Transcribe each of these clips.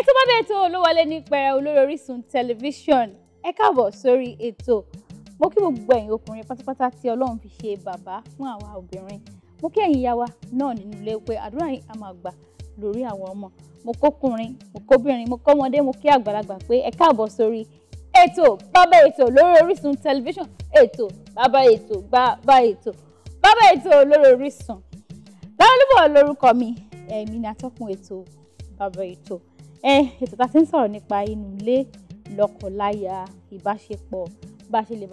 Ètò Baba Eto ló wọlé ní pẹrẹ olórí Orísun tẹlifíṣọ̀n. Ẹ káàbọ̀ sórí ètò. Mo kí gbogbo ẹ̀yin ọkùnrin pátápátá tí Ọlọ́run fi ṣe bàbá fún àwa obìnrin. Mo kí ẹ̀yin ìyá wa náà nínú ilé pé àdúrà yín á máa gbà lórí àwọn ọmọ. Mo kọ́kùnrin, mo kóbìnrin, mo kọ́mọdé, mo kí àgbàlagbà pé ẹ káàbọ̀ sórí ètò Baba Eto lórí Orísun tẹlifíṣọ̀n. Ètò Baba Eto, Baba Eto, Baba Eto lórí Orísun. Lara Olubo lórúkọ mi. Èmi ni atọ́kùn ètò Baba Eto. Ètò tá ti ń sọ̀rọ̀ nípa inú ilé, lọ́kọláya, ìbáṣepọ̀, bá ṣe lè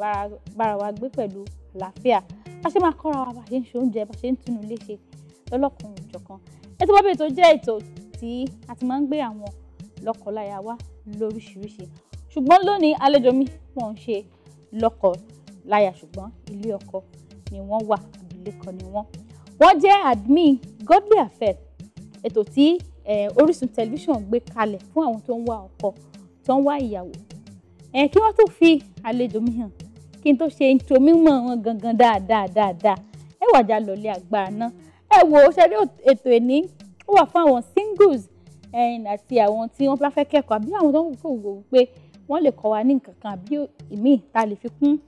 bára wa gbé pẹ̀lú àlàáfíà. Bá ṣe máa kọ́ra wa, bá ṣe ń ṣe oúnjẹ, bá ṣe ń túnú ilé ṣe lọ́lọ́kan òjọ̀kan. Ètò Baba Eto jẹ́ ètò tí a ti máa ń gbé àwọn lọ́kọláya wa lóríṣiríṣi. Ṣùgbọ́n lónìí àlejò mi wọ́n ń ṣe lọ́kọláya ṣùgbọ́n ilé ọkọ ni wọ́n wà, abilékọ ni wọ́n. Wọ́n jẹ́ admin Godly Affair, ètò tí Orísun tẹlifíṣọ̀n gbé kalẹ̀ fún àwọn tó ń wá ọkọ, tó ń wá ìyàwó. Kí wọ́n tó fi àlejò mi hàn, kí n tó ṣe intro mímọ̀ wọn gangan dáadáa. Ẹ wá já lọlé agbára náà. Ẹ wo ṣe rí ètò ẹni ó wà fún àwọn singles àti àwọn tí wọ́n bá fẹ́ kẹ́kọ̀ọ́ àbí àwọn tó ń wò pé wọ́n lè kọ́ wa ní nǹkan kan àbí ìmíì tá lè fi kún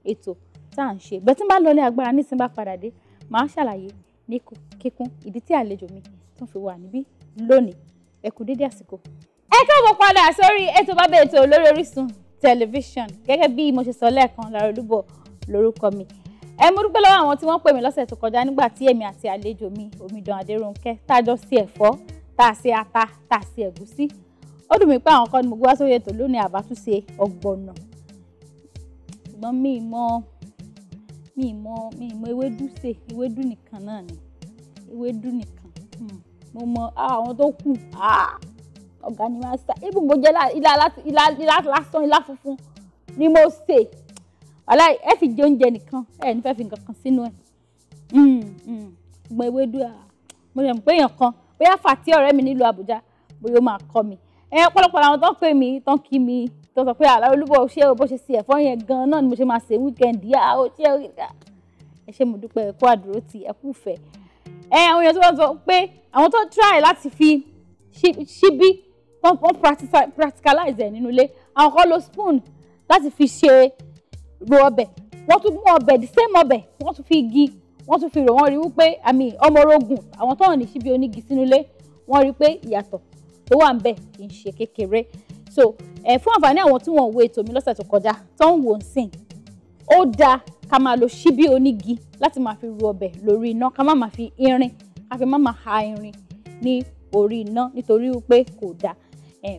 ètò tá à ń ṣe. Bẹ́ẹ̀ tí n bá lọlé agbára ní tí n bá padà dé, màá ṣàlàyé ní kíkún ìdí tí àlejò mi tó fi wà níbí lónìí. Ẹ kú dédé àsìkò. Ẹ káàbọ̀ padà sórí ètò Baba Eto lórí Orísun tẹlifíṣọ̀n. Gẹ́gẹ́ bí mo ṣe sọ lẹ́ẹ̀kan, Lara Olubo lórúkọ mi. Mo dúpẹ́ lọ́wọ́ àwọn tí wọ́n pè mí lọ́sẹ̀ tó kọjá nígbà tí èmi àti àlejò mi Omidan Adérónkẹ́ tájọ́ sí ẹ̀fọ́, tá a ṣe ata, tá a ṣe ẹ̀gúsí. Ó dùn mí pé àwọn kan ni mo gbé wá sórí ètò lónìí àbátúnṣe ọ̀gbọ̀nà. Ṣùgbọ́n mi ì mọ ewédú ṣe, ewédú nìkan náà ni. Ewédú nìkan. Mo mọ àwọn tó kù. Ọ̀gá ni máa sá. Ibùn mo jẹ́ ilá lásán, ilá funfun ni mo sè. Wàláhì ẹ fi jẹ oúnjẹ nìkan, ẹ ní fẹ́ fi nǹkan kan sínú ẹ̀. Ṣùgbọ́n ewédú mo rẹ̀ mọ̀ pé èèyàn kan, bóyá Fàtí ọ̀rẹ́ mi nílùú Àbújá, bóyá ó máa kọ́ mi. Ọ̀pọ̀lọpọ̀ àwọn tó ń pè mí, tó ń kí mi, tó sọ pé Lara Olubo ṣé bó ṣe ṣe ẹ̀fọ́ yẹn gan-an náà ni mo ṣe máa ṣe weekend yá. Ẹ ṣé mo dúpẹ́ ẹ kú àdúró tì, ẹ kú ìfẹ́. Àwọn èèyàn tó wọ́n sọ pé àwọn tó try láti fi ṣíbí wọ́n practicalize ẹ̀ nínú ilé. Àwọn kan lo spoon láti fi ṣe ro ọbẹ̀. Wọ́n tún mú ọbẹ̀ the same ọbẹ̀, wọ́n tún fi igi, wọ́n tún fi rò. Wọ́n rí wípé ọmọ orogún àwọn tó ń ní ṣíbí onígi sínú ilé, wọ́n rí pé ìyàtọ̀ tó wà ńbẹ̀ kì í ṣe kékeré. So fún àǹfààní àwọn tí wọ́n wo ètò mi lọ́sẹ̀ tó kọjá tó ń wò ń sìn, ó dáa ká máa lo ṣíbí onígi láti máa fi ro ọbẹ̀ lórí iná, ká má máa fi irin, ká fi má máa ha irin ní orí iná nítorí wípé kò dáa.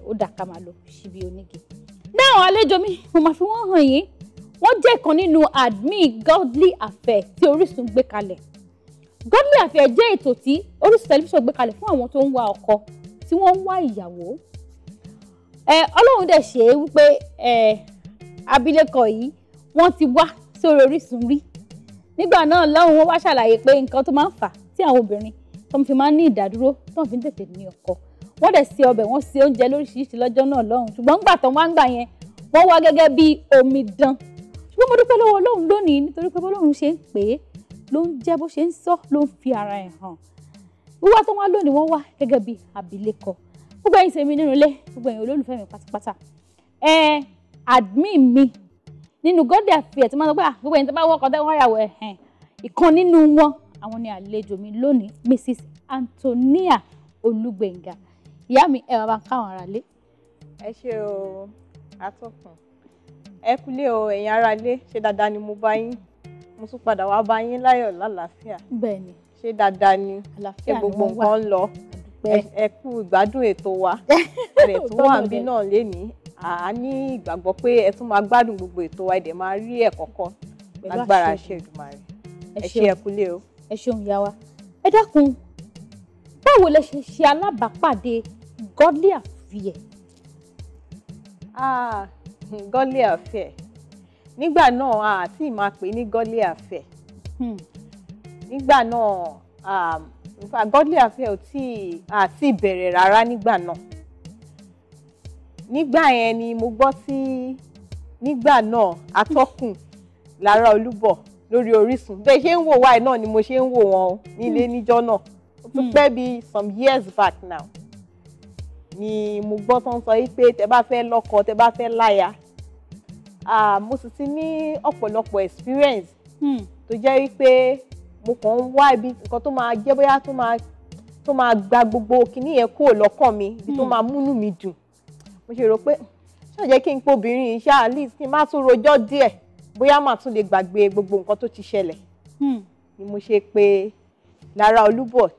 Ó dáa ká máa lo ṣíbí onígi. Náà àlejò mi, mo máa fi wọ́n hàn yín. Wọ́n jẹ́ ìkan nínú admin Godly Affair tí Orísun gbé kalẹ̀. Godly Affair jẹ́ ètò tí Orísun tẹlifíṣọ̀n gbé kalẹ̀ fún àwọn tó ń wá ọkọ, tí wọ́n ń wá ìyàwó. Ọlọ́run dẹ̀ ṣe é wípé abilékọ yìí wọ́n ti wá sórí Orísun rí. Nígbà náà lọ́hùn wọ́n wá ṣàlàyé pé nǹkan tó máa ń fà tí àwọn obìnrin tó fi máa ń ní ìdádúró tó fi ń tètè ní ọkọ. Wọ́n dẹ̀ ṣe ọbẹ̀, wọ́n ṣe oúnjẹ lóríṣiríṣi lọ́jọ́ náà lọ́hùn. Ṣùgbọ́n nígbà tó wá ń gbà yẹn, wọ́n wá gẹ́gẹ́ bí omidan. Ṣùgbọ́n mo dúpẹ́ lọ́wọ́ Ọlọ́run lónìí nítorí pé bọ́lọ́run ṣe ń pè é ló ń jẹ́, bó ṣe ń sọ ló ń fi ara ẹ̀ hàn. Wíwá tó wá lónìí wọ́n wá gẹ́gẹ́ bí abilékọ. Gbogbo ẹ̀yin tèmi nínú ilé, gbogbo ẹ̀yin olólùfẹ́ mi pátápátá. Admin mi nínú Godly Affair tí wọ́n sọ pé gbogbo ẹ̀yin tó bá wọ́kọ̀ tẹ́ wọ́n yàwó ìkan nínú wọn, àwọn ni àlejò mi lónìí, Mrs. Anthonia Olugbenga. Ìyá mi ẹ wá bá ń káwọn ará lé. Ẹ ṣé o atọ́kùn. Ẹ kúlé o ẹ̀yin ará lé, ṣé dáadáa ni mo bá yín? Mo tún padà wá bá yín láyọ̀ lálàáfíà. Bẹ́ẹ̀ni. Ṣé dáadáa ni? Ṣé gbogbo nǹkan ń lọ? Ẹ kú ìgbádùn ètò wa. Ẹ tún wà níbí náà lénìí. A ní ìgbàgbọ́ pé ẹ tún máa gbádùn gbogbo ètò wa, ẹ dẹ̀ máa rí ẹ̀kọ́ kọ́ lágbára ṣe Èdùmàrè. Ẹ ṣé ẹ kúlé o. Ẹ ṣeun ìyá wa. Ẹ dákun, báwo lẹ ṣe alábàápàdé Godly Affair? Godly Affair. Nígbà náà àti máa pè ní Godly Affair. Nígbà náà Godly Affair ò tí bẹ̀rẹ̀ rárá nígbà náà. Nígbà yẹn ni mo gbọ́ sí nígbà náà atọ́kùn Lara Olubo lórí Orísun. Bẹ́ẹ̀ ṣe ń wò wáyé náà ni mo ṣe ń wò wọn nílé níjọ́ náà. Ó tún pẹ́ bí some years back now. ni mo gbọ́ tán sọ wípé tẹ bá fẹ́ lọ́kọ tẹ bá fẹ́ láya mo sì ti ní ọ̀pọ̀lọpọ̀ experience tó jẹ́ wípé mo kàn ń wá ibi nǹkan tó máa jẹ́ bóyá tó máa gba gbogbo kinní yẹn kúrò lọ́kàn mi ibi tó máa múnú mi dùn mo ṣe rò pé ṣáà jẹ́ kí n po obìnrin yìí ṣáà at least kí n má tún rojọ́ díẹ̀ bóyá màá tún lè gbàgbé gbogbo nǹkan tó ti ṣẹlẹ̀ ni mo ṣe pé Lara Olubo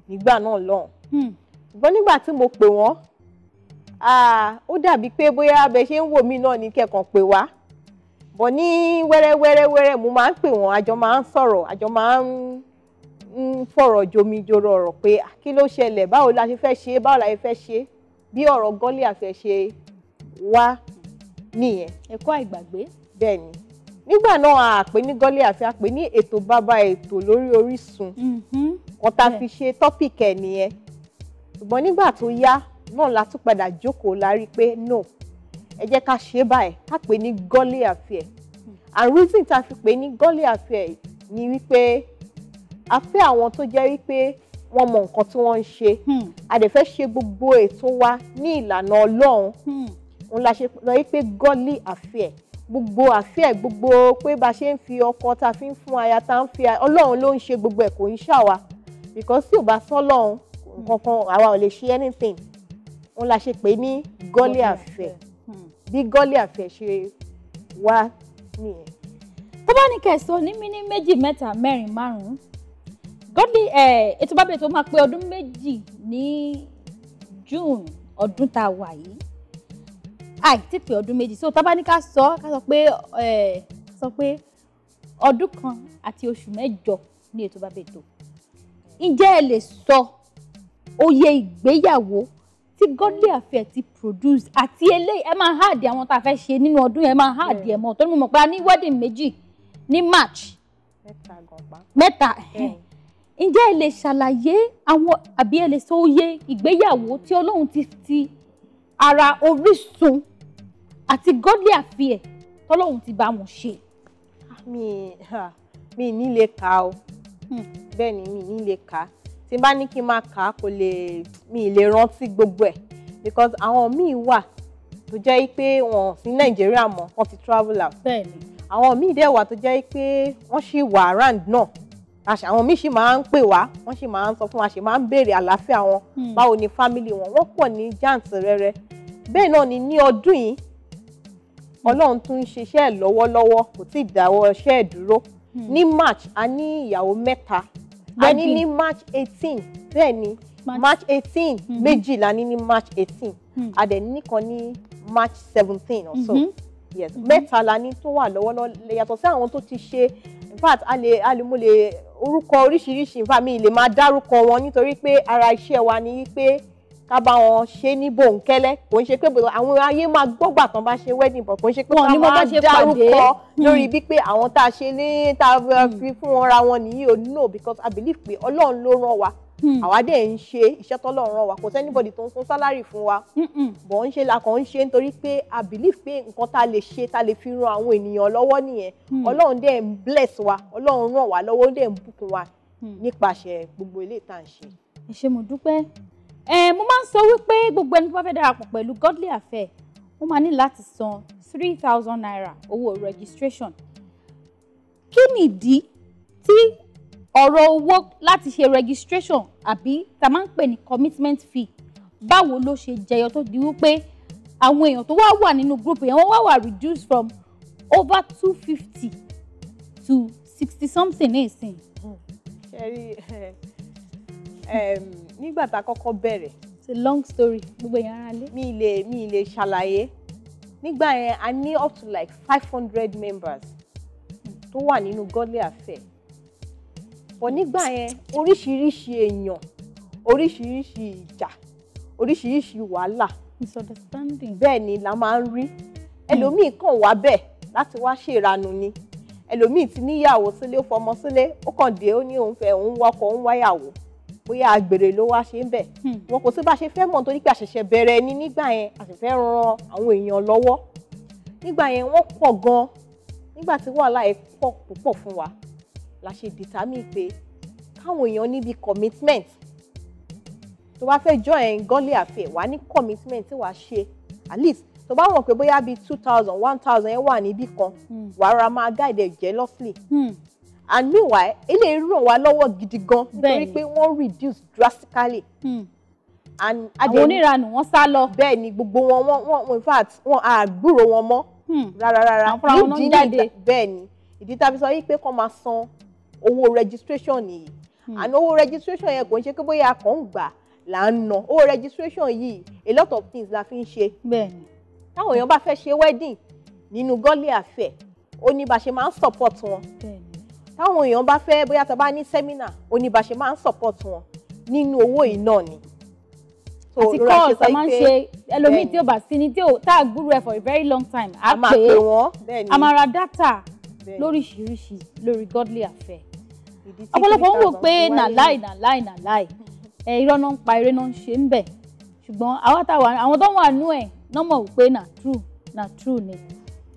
nígbà náà lọ́hùn ṣùgbọ́n nígbà tí mo pè wọ́n ó dàbí pé bóyá abẹ ṣe ń wò mí náà ní kẹ̀kan pè wá bọ̀ ní wẹ́rẹ́wẹ́rẹ́wẹ́rẹ́ mo máa ń pè wọ́n àjọ máa ń sọ̀rọ̀ àjọ máa ń fọ̀rọ̀ jomitoro ọ̀rọ̀ pé kí ló ṣẹlẹ̀ báwo la ṣe fẹ́ ṣe báwo la ṣe fẹ́ ṣe bí ọ̀rọ̀ gọ́lì àfẹ́ ṣe wá nìyẹn. ẹ̀kọ́ àìgbàgbé. bẹ́ẹ̀ ni nígbà náà a pè ní gọ́lì àfẹ́ a pè ní ètò bàbá ètò lórí Orísun wọ́n ta fi ṣe tọ́pìkì ẹ̀ nìyẹn ṣùgbọ́n nígbà tó yá náà la tún padà jókòó la rí pé no ẹ jẹ́ ká ṣe báyìí ká pè ní gọ́lì àfẹ́ and reason tá a fi pè ní gọ́lì àfẹ́ ni wípé a fẹ́ àwọn tó jẹ́ wípé wọ́n mọ nǹkan tí wọ́n ń ṣe a dẹ̀ fẹ́ ṣe gbogbo ètò wa ní ìlànà Ọlọ́run òun la ṣe lọ wípé gọ́lì àfẹ́ gbogbo àfẹ́ gbogbo pé bá ṣe ń fi ọkọ tá a fi ń fún aya tá a ń fi Ọlọ́run ló ń ṣe gbogbo ẹ̀ kò ń ṣàwa because tí ò bá sọ́lọ́run nǹkan àwa ò lè ṣe anything òun la ṣe pè ní gọ́lì àfẹ́ bí gọ́lì àfẹ́ ṣe wá nìyẹn. tó bá ní kẹsàn ní mí ní méjì mẹ́ta mẹ́rin márùn-ún gọ́lì ètò bàbá ètò máa pé ọdún méjì ní June ọdún tá a wà yìí àìtí pé ọdún méjì so tá bá ní ká sọ pé ọdún kan àti oṣù mẹ́jọ ní ètò bàbá ètò ǹjẹ́ ẹ lè sọ oyè ìgbéyàwó tí gọ́lì àfẹ́ ti produce àti eléyìí ẹ máa háàdì àwọn tá a fẹ́ ṣe nínú ọdún yẹn máa háàdì ẹ̀ mọ́ tó ní mo mọ̀ pé a ní wedding méjì ní March mẹ́ta ǹjẹ́ ẹ lè ṣàlàyé àwọn àbí ẹ lè sọ oyè ìgbéyàwó tí Ọlọ́run ti ara Orísun àti gọ́lì àfẹ́ tọ́lọ́run ti bá wọn ṣe. mi ní lè kà o bẹ́ẹ̀ ni mi ní lè kà tí n bá ní kí n máa kà á kò lè mi lè rántí gbogbo ẹ̀ because àwọn míì wà tó jẹ́ pé wọ́n sí Nàìjíríà mọ́ wọ́n ti travel out. bẹ́ẹ̀ni. àwọn míì dẹ̀ wà tó jẹ́ pé wọ́n ṣì wà around náà àwọn míì ṣì máa ń pè wá wọ́n ṣì máa ń sọ fún wa ṣì máa ń béèrè àlàáfíà wọn báwo ni family wọn wọ́n pọ̀ ní jàǹtìrẹrẹ bẹ́ẹ̀ náà ni ní ọdún yìí Ọlọ́run tún ń ṣiṣẹ́ ẹ̀ lọ́wọ́lọ́wọ́ kò tí ì dáwọ́ iṣẹ́ ẹ̀ dúró ní March a ní ìyàwó mẹ́ta a ní ní March 18 bẹ́ẹ̀ ni March 18 méjìlá ní March 18 a dẹ̀ nìkan ní March 17 or so yes mẹ́ta la ní tó wà lọ́wọ́lọ́wọ́ yàtọ̀ sí àwọn tó ti ṣe in fact mo lè orúkọ oríṣiríṣi in fact mi lè máa dárúkọ wọn nítorí pé ara iṣẹ́ wa ni wípé ká bá wọn ṣe ní bòńkẹ́lẹ́ kò ń ṣe pé àwọn ayé máa gbọ́gbà tán bá ṣe wedding but kò ń ṣe pé ká máa dárúkọ lórí bí pé àwọn tá a ṣe ní tá a fi fún wọn ra wọn nìyí o no because I believe pé Ọlọ́run ló rán wa àwa dẹ̀ ń ṣe iṣẹ́ tọ́lọ́run rán wa kò sẹ́nibọ̀dì tó ń san sálárì fún wa bọ̀ ń ṣe la kàn ń ṣe nítorí pé I believe pé nǹkan tá a lè ṣe tá a lè fi ran àwọn ènìyàn lọ́wọ́ nìyẹn Ọlọ́run dẹ̀ ń bless wa Ọlọ́run ràn wá lọ́wọ́ dẹ̀ ń bùkún wa nípasẹ̀ gbogbo ilé tá à ń ṣe. ẹ ṣé mo dúpẹ́ mo máa ń sọ wípé gbogbo ẹni tó bá fẹ́ darapọ̀ pẹ̀lú gọ́lì àfẹ́ wọ́n máa ní láti san 3,000 naira owó registration kí nìdí tí ọ̀rọ̀ owó láti ṣe registration àbí tá a máa ń pè ní commitment fee báwo ló ṣe jẹyọ tó di wípé àwọn èèyàn tó wà nínú group yẹn wọ́n wà reduced from over 250 to 60 something ní ìsìn. nígbà tá a kọ́kọ́ bẹ̀rẹ̀. it's a long story gbogbo èèyàn ara lé. mi lè ṣàlàyé nígbà yẹn a ní up to like 500 members tó wà nínú gọ́lì àfẹ́ but nígbà yẹn oríṣiríṣi èèyàn oríṣiríṣi ìjà oríṣiríṣi wàhálà misunderstanding bẹ́ẹ̀ ni la máa ń rí ẹlòmíì kàn wá bẹ́ẹ̀ láti wá ṣèrànù ni ẹlòmíì ti níyàwó sílé ó fọmọ sílé ó kàn dé ó ní òun fẹ́ òun wọkọ òun wáyàwó bóyá àgbèrè ló wá ṣe ń bẹ̀ wọn kò sí bá ṣe fẹ́ mọ̀ torí pé àṣẹ̀ṣẹ̀ bẹ̀rẹ̀ ni nígbà yẹn àṣẹ̀fẹ́ ran àwọn èèyàn lọ́wọ́ nígbà yẹn wọ́n pọ̀ gan nígbà tí wàhálà ẹ̀ pọ̀ púpọ̀ fún wa la ṣe determine pé káwọn èèyàn níbi commitment tó bá fẹ́ join godly affair wà ní commitment tí wàá ṣe at least tó bá mọ̀ pé bóyá bíi 2,000 1,000 yẹn wà níbì kan wàá ra máa guide ẹ̀ jealously. And meanwhile eléyìí ràn wá lọ́wọ́ gidi gan nítorí pé wọ́n reduce drastically. And àwọn oníranù wọ́n sá lọ. bẹ́ẹ̀ ni gbogbo wọn in fact wọn àgbúrò wọn mọ́ rárá. bẹ́ẹ̀ ni ìdí tá a fi sọ yìí pé kó máa san owó registration yìí. And owó registration yẹn kò ń ṣe pé bóyá a kàn ń gbà là ń ná. Owó registration yìí a lot of things la fi ń ṣe. bẹ́ẹ̀ ni táwọn èèyàn bá fẹ́ ṣe wedding nínú godly affair ó ní bá ṣe máa ń support wọn. táwọn èèyàn bá fẹ́ bóyá tá a bá ní seminar ó ní bá ṣe máa ń support wọn nínú owó yìí náà ni. àti calls a máa ń ṣe ẹlòmíì tí ó bá sí ni tí ó tá a gbúrò ẹ for a very long time á pè é wọ́n a máa ra data lóríṣiríṣi lórí godly affair. ọ̀pọ̀lọpọ̀ ń wò pé nà láì irọ́ náà ń pa eré náà ń ṣe ń bẹ̀ ṣùgbọ́n àwọn tó wà nú ẹ̀ náà mọ̀ wípé na true ni.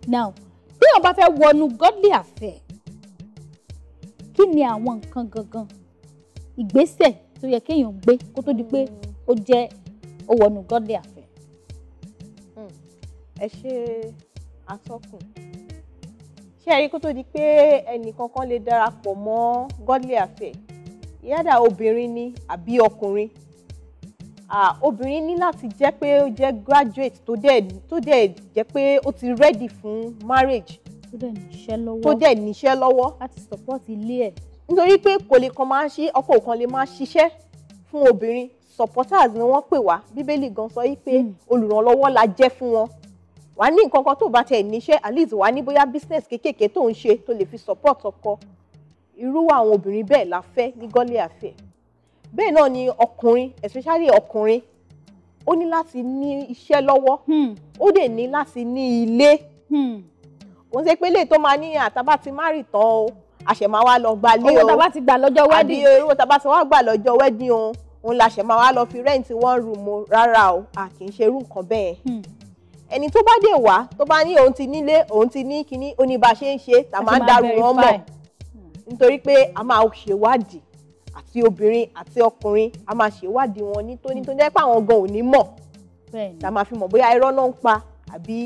Now bí wọ́n bá fẹ́ wọnú godly affair kí ni àwọn nǹkan gangan ìgbésẹ̀ tó yẹ kéèyàn gbé kó tó di pé ó jẹ́ ó wọnú godly affair? ẹ ṣe atọ́kùn ṣé ẹ rí kó tó di pé ẹnì kankan lè darapọ̀ mọ́ godly affair yálà obìnrin ni àbí ọkùnrin obìnrin ní láti jẹ́ pé ó jẹ́ graduate tó dẹ̀ jẹ́ pé ó ti ready fún marriage tó dẹ̀ níṣẹ́ lọ́wọ́ láti support ilé ẹ̀. nítorí pé kò lè kan máa ṣe ọkọ kan lè máa ṣiṣẹ́ fún obìnrin supporters ni wọ́n pè wá bíbélì gan sọ yìí pé olùrànlọ́wọ́ la jẹ́ fún wọn. wàá ní nǹkan kan tó bá tẹ̀ níṣẹ́ at least wàá ní bóyá business kéékèèké tó ń ṣe tó lè fi support ọkọ. irú àwọn obìnrin bẹ́ẹ̀ la fẹ́ ní godly affair. bẹ́ẹ̀ náà ni ọkùnrin especially ọkùnrin ó ní láti ní iṣẹ́ lọ́wọ́ ó dẹ̀ ní láti ní ilé. kò ń ṣe pé lè tó máa ní àtàbá ti má rì tán o àṣẹ máa wá lọ gba lé o owó tàbá ti gbà lọ́jọ́ wedding àbí owó tàbá ti wá gbà lọ́jọ́ wedding o òun la ṣẹ̀ máa wá lọ fi rent one room o rárá o kì í ṣe irú nǹkan bẹ́ẹ̀. ẹni tó bá dé wá tó bá ní òun ti nílé òun ti ní kinní ó ní bá ṣe ń ṣe tá máa ń dàrú wọn mọ̀ nítorí pé a máa ṣèwádìí àti obìnrin àti ọkùnrin a máa ṣèwádìí wọn nítorí tó jẹ́ pé àwọn gan ò ní mọ̀ tá máa fi mọ̀ bóyá irọ́ náà ń pa àbí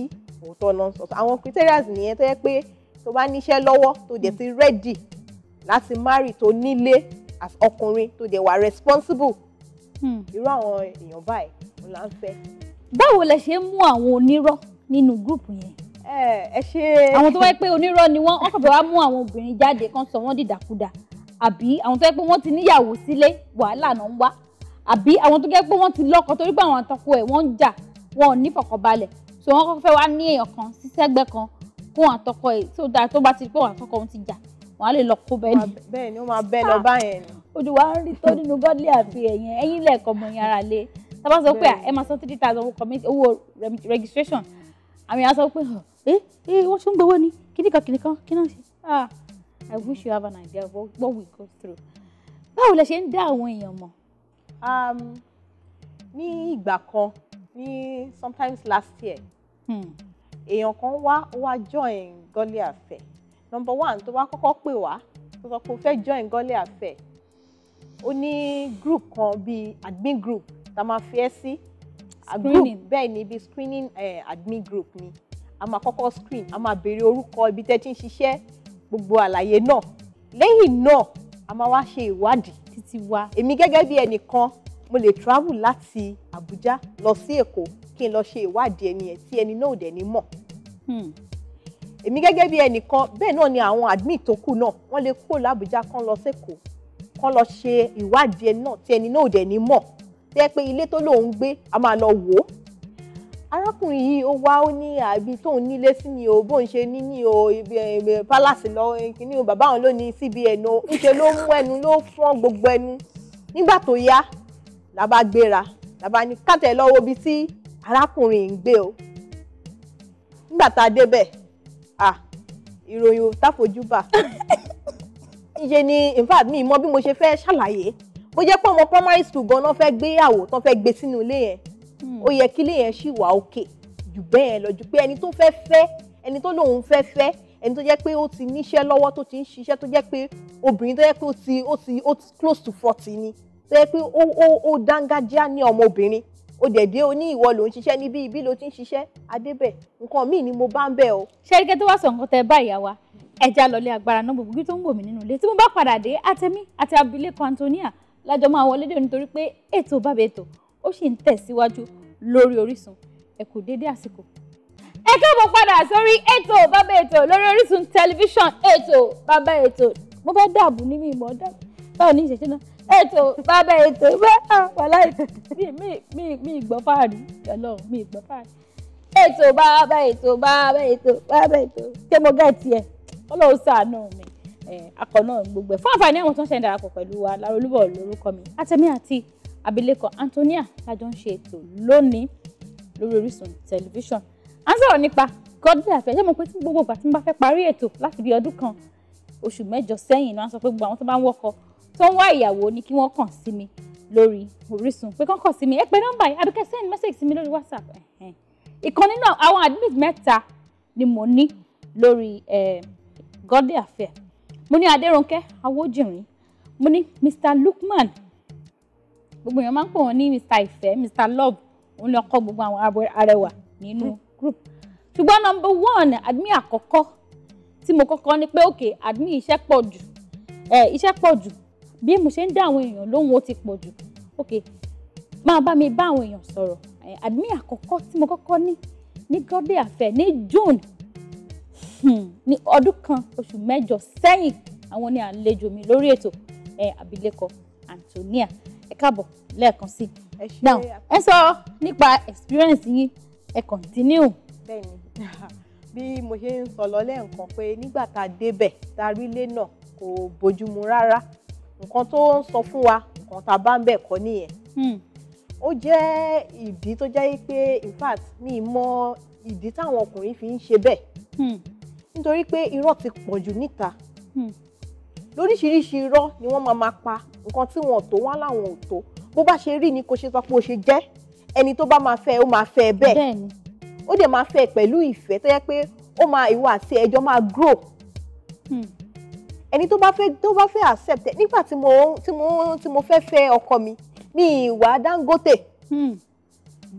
òótọ́ náà ń sọ. àwọn criteria nìyẹn tó yẹ pé tó bá níṣẹ́ lọ́wọ́ tó dẹ̀ ti ready láti marry tó nílé as ọkùnrin tó dẹ̀ wà responsible irú àwọn èèyàn báyìí wọn là ń fẹ́. báwo lẹ ṣe ń mú àwọn onírọ́ nínú gúrùpù yẹn? ẹ ṣe. àwọn tó wáyé pé onírọ́ ni wọ́n kàn fẹ́ wá mú àwọn obìnrin jáde kan sọ wọ́n dìdàkudà àbí àwọn tó yẹ pé wọ́n ti níyàwó sílé wàhálà náà ń wá àbí àwọn tó yẹ pé wọ́n ti lọ́kọ torí pé àwọn àtọkọ ẹ̀ wọ́n ń jà wọn ò ní fọkànbalẹ̀ so wọ́n kọ́kọ́ fẹ́ wá ní èèyàn kan sí sẹ́gbẹ́ kan kó àtọkọ ẹ̀ tó dáa tó bá ti pé àwọn àtọkọ wọn ti jà wọ́n á lè lọ kó bẹ́ẹ̀ ni. bẹ́ẹ̀ ni ó máa bẹ́ẹ̀ lọ báyẹn ni. ojú wa ń rí tó nínú godly affair yẹn ẹ̀yin lẹ́ẹ̀kan mọ̀ yín ara lé tá bá sọ pé ẹ máa san 3,000 owó registration àmì á sọ pé wọ́n tún gbowó ni kíníkan kí náà ṣe. I wish you have an idea of what we go through. Báwo lẹ ṣe ń dá àwọn èèyàn mọ̀? Ní ìgbà kan ní sometimes last year èèyàn kan wá join godly affair. Number one tó wá kọ́kọ́ pè wá tó sọ pé ó fẹ́ join godly affair ó ní group kan bíi admin group tá máa fi ẹ́ sí. Screening bẹ́ẹ̀ ni bíi screening admin group ni a máa kọ́kọ́ screen a máa béèrè orúkọ ibi tẹ́ ti ń ṣiṣẹ́ gbogbo àlàyé náà lẹ́yìn náà a máa wá ṣe ìwádìí títí wá. èmi gẹ́gẹ́ bí ẹnìkan mo lè travel láti Abuja lọ sí Èkó kí n lọ ṣe ìwádìí ẹni yẹn tí ẹni náà ò dẹ̀ ní mọ̀. èmi gẹ́gẹ́ bí ẹnìkan bẹ́ẹ̀ náà ni àwọn admin tó kù náà wọ́n lè kó l'Abuja kán lọ s'Èkó kán lọ ṣe ìwádìí ẹni náà tí ẹni náà ò dẹ̀ ní mọ̀ tẹ́ pé ilé tó lóun gbé a máa lọ wò ó. arákùnrin yìí ó wá ó ní àbí tóun nílé sí ni o bóun ṣe ní ní o ibi palace lọ kíní o bàbá òun ló ní CBN o ńṣe ló mú ẹnu ló fọ́n gbogbo ẹnu nígbà tó yá la bá gbéra la bá ní kátẹ lọ́wọ́ ibi tí arákùnrin ń gbé o nígbà tá a débẹ̀ ìròyìn ò táfojúbà ńṣe ni in fact mi mọ bí mo ṣe fẹ́ ṣàlàyé bó jẹ́ pé ọmọ primary school gan-an fẹ́ gbéyàwó tán fẹ́ gbé sínú ilé yẹn ó yẹ kí ilé yẹn ṣì wà òkè jù bẹ́ẹ̀ lọ jù pé ẹni tó fẹ́ fẹ́ ẹni tó lóun fẹ́ fẹ́ ẹni tó jẹ́ pé ó ti níṣẹ́ lọ́wọ́ tó ti ń ṣiṣẹ́ tó jẹ́ pé obìnrin tó jẹ́ pé ó ti close to 40 ni tó yẹ pé ó dángájíá ní ọmọbìnrin ó dẹ̀dẹ̀ ó ní ìwọ ló ń ṣiṣẹ́ níbí ibi ló ti ń ṣiṣẹ́ adébẹ̀ nǹkan míì ni mo bá ń bẹ̀ o. ṣẹ́ríkẹ́ tó wá sọ nǹkan tẹ́ bá ìyá wa ẹja lọlé agbára náà gbogbo tó ń wò mí nínú ilé tí mo bá padà dé àtẹ̀mí àti abilékọ Anthonia lájọ máa wọlé dé nítorí pé ètò bàbá ètò ó sì ń tẹ̀síwájú lórí Orísun ẹ kú dédé àsìkò. ẹ káàbọ̀ padà sórí ètò bàbá ètò lórí Orísun tẹlifíṣàn ètò bàbá ètò mo fẹ́ dàbò ní mi ìmọ̀ dàbò báwo ní ìṣẹ̀ṣẹ̀ náà ètò bàbá ètò wàhálà mi ìgbọ́ fáàrí Ọlọ́run mi ìgbọ́ fáàrí ètò bàbá ètò bàbá ètò bàbá ètò ṣé mo gẹ̀ tiẹ̀ Ọlọ́run ṣàánú mi akọ náà gbogbo ẹ̀ fún àǹfààní àwọn tó ń ṣe ń darapọ̀ pẹ̀lú wa Lara Olubo lórúkọ mi àtẹ̀mí àti abilékọ Anthonia lájọ ń ṣe ètò lónìí lórí Orísun tẹlifíṣàn à ń sọ̀rọ̀ nípa Gidi àfẹ́ ṣé mo pé tí gbogbo ìgbà tí mo bá fẹ́ parí ètò láti bí ọdún kan oṣù mẹ́jọ sẹ́yìn náà sọ pé gbogbo àwọn tó bá ń wọ́kọ tó ń wá ìyàwó ni kí wọ́n kàn sí mi lórí Orísun pé kàn sí mi ẹ pè nọ́mbà yìí àbíkẹ́ send message sí mi lórí WhatsApp ìkan nínú àwọn admit mẹ́ta ni mo ní lórí Gidi àfẹ́ mo ní Adérónkẹ́ Awójìrín mo ní Mr. Lukman gbogbo èèyàn máa ń pè wọ́n ní Mr. Ìfẹ́ Mr. Love òun lọ kọ́ gbogbo àwọn arẹwà nínú group ṣùgbọ́n number one admin àkọ́kọ́ tí mo kọ́kọ́ ní pé okay admin iṣẹ́ pọ̀ jù bí mo ṣe ń dá àwọn èèyàn lóhùn ó ti pọ̀ jù okay máa bá mi bá àwọn èèyàn sọ̀rọ̀ admin àkọ́kọ́ tí mo kọ́kọ́ ní Gidi àfẹ́ ní June ní ọdún kan oṣù mẹ́jọ sẹ́yìn àwọn ni àlejò mi lórí ètò abilékọ Anthonia ẹ káàbọ̀ lẹ́ẹ̀kan sí now ẹ sọ nípa experience yín ẹ continue. bẹ́ẹ̀ni bí mo ṣe ń sọ lọ lẹ́ẹ̀kan pé nígbà tá a débẹ̀ tá a rí ilé náà kò bójúmu rárá nǹkan tó ń sọ fún wa nǹkan tá a bá ń bẹ̀ kọ́ nìyẹn. ó jẹ́ ìdí tó jẹ́ pé in fact mi mọ ìdí táwọn ọkùnrin fi ń ṣe bẹ́ẹ̀ nítorí pé irọ́ ti pọ̀ jù níta lóríṣiríṣi irọ́ ni wọ́n máa pa nǹkan tí wọ́n tó wá láwọn ò tó bó bá ṣe rí ni kò ṣe sọ pé ó ṣe jẹ́ ẹni tó bá máa fẹ́ ó máa fẹ́ bẹ́ẹ̀ ó dẹ̀ máa fẹ́ pẹ̀lú ìfẹ́ tó yẹ pé ó máa ìwọ àti ẹjọ́ máa grow ẹni tó bá fẹ́ accept ẹ nígbà tí mo fẹ́ ọkọ mi ní ìwà Dangote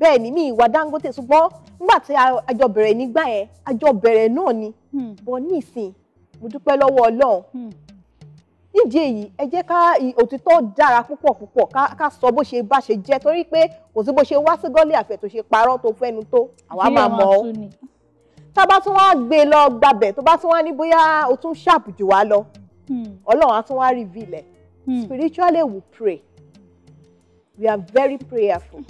bẹ́ẹ̀ ni ní ìwà Dangote ṣùgbọ́n nígbà tí àjọ bẹ̀rẹ̀ nígbà yẹn àjọ bẹ̀rẹ̀ náà ni bọ́ nísìn mo dúpẹ́ lọ́wọ́ Ọlọ́run nídìí èyí ẹ jẹ́ ká òtítọ́ dára púpọ̀ ká sọ bó ṣe bá ṣe jẹ́ torí pé kò sí bó ṣe wá sí Gidi àfẹ́ tó ṣe parọ́ tó fẹ́nu tó àwa máa mọ̀ ọ́ tá bá tún wá gbé lọ gbàbẹ̀ tó bá tún wá ní bóyá o tún sharp jù wá lọ Ọlọ́run á tún wá reveal ẹ̀ spiritually we pray we are very prayerful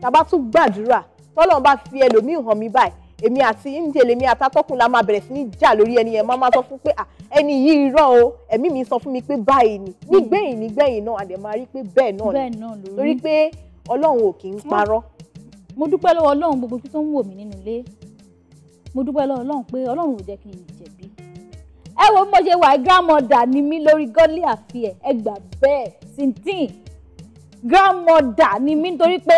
tá bá tún gbàdúrà tọ́lọ́run bá fi ẹlòmíì hàn mí báyìí èmi àti ìjẹlẹmí àtàtọkùn la máa bẹ̀rẹ̀ sí ní jà lórí ẹni yẹn máa sọ fún pé ẹni yìí irọ́ o ẹ̀mí mi sọ fún mi pé báyìí ni nígbẹ̀yìn náà àdè máa rí pé bẹ́ẹ̀ náà ni torí pé Ọlọ́run ò kì í parọ́. mo dúpẹ́ lọ́wọ́ Ọlọ́run gbogbo tó ń wò mí nínú ilé mo dúpẹ́ lọ́wọ́ Ọlọ́run pé Ọlọ́run ò jẹ́ kí n jẹ̀bi. ẹ wo bí mo ṣe wà grandmother ni mí lórí Gidi àfẹ́ ẹ gbà bẹ́ẹ̀ sintin grandmother ni mí nítorí pé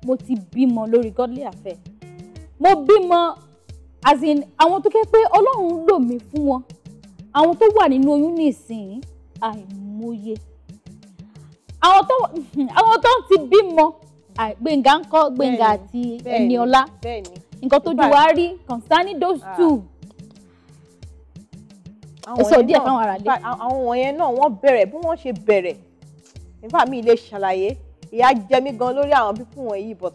mo ti bímọ lórí Gidi àfẹ́ mo bímọ as in àwọn tó kẹ́ pé Ọlọ́run lò mí fún wọn àwọn tó wà nínú oyún nísìnyí àìmọye àwọn tó ti bímọ Gbénga ń kọ́ Gbénga àti Ẹniọlá nǹkan tó ju wá rí concerning those two èso díẹ̀ fáwọn ará lé. àwọn wọ̀nyẹn náà wọ́n bẹ̀rẹ̀ bí wọ́n ṣe bẹ̀rẹ̀ nígbà míì lè ṣàlàyé ìyà jẹ mí gan lórí àwọn pípọ̀ wọ̀nyí but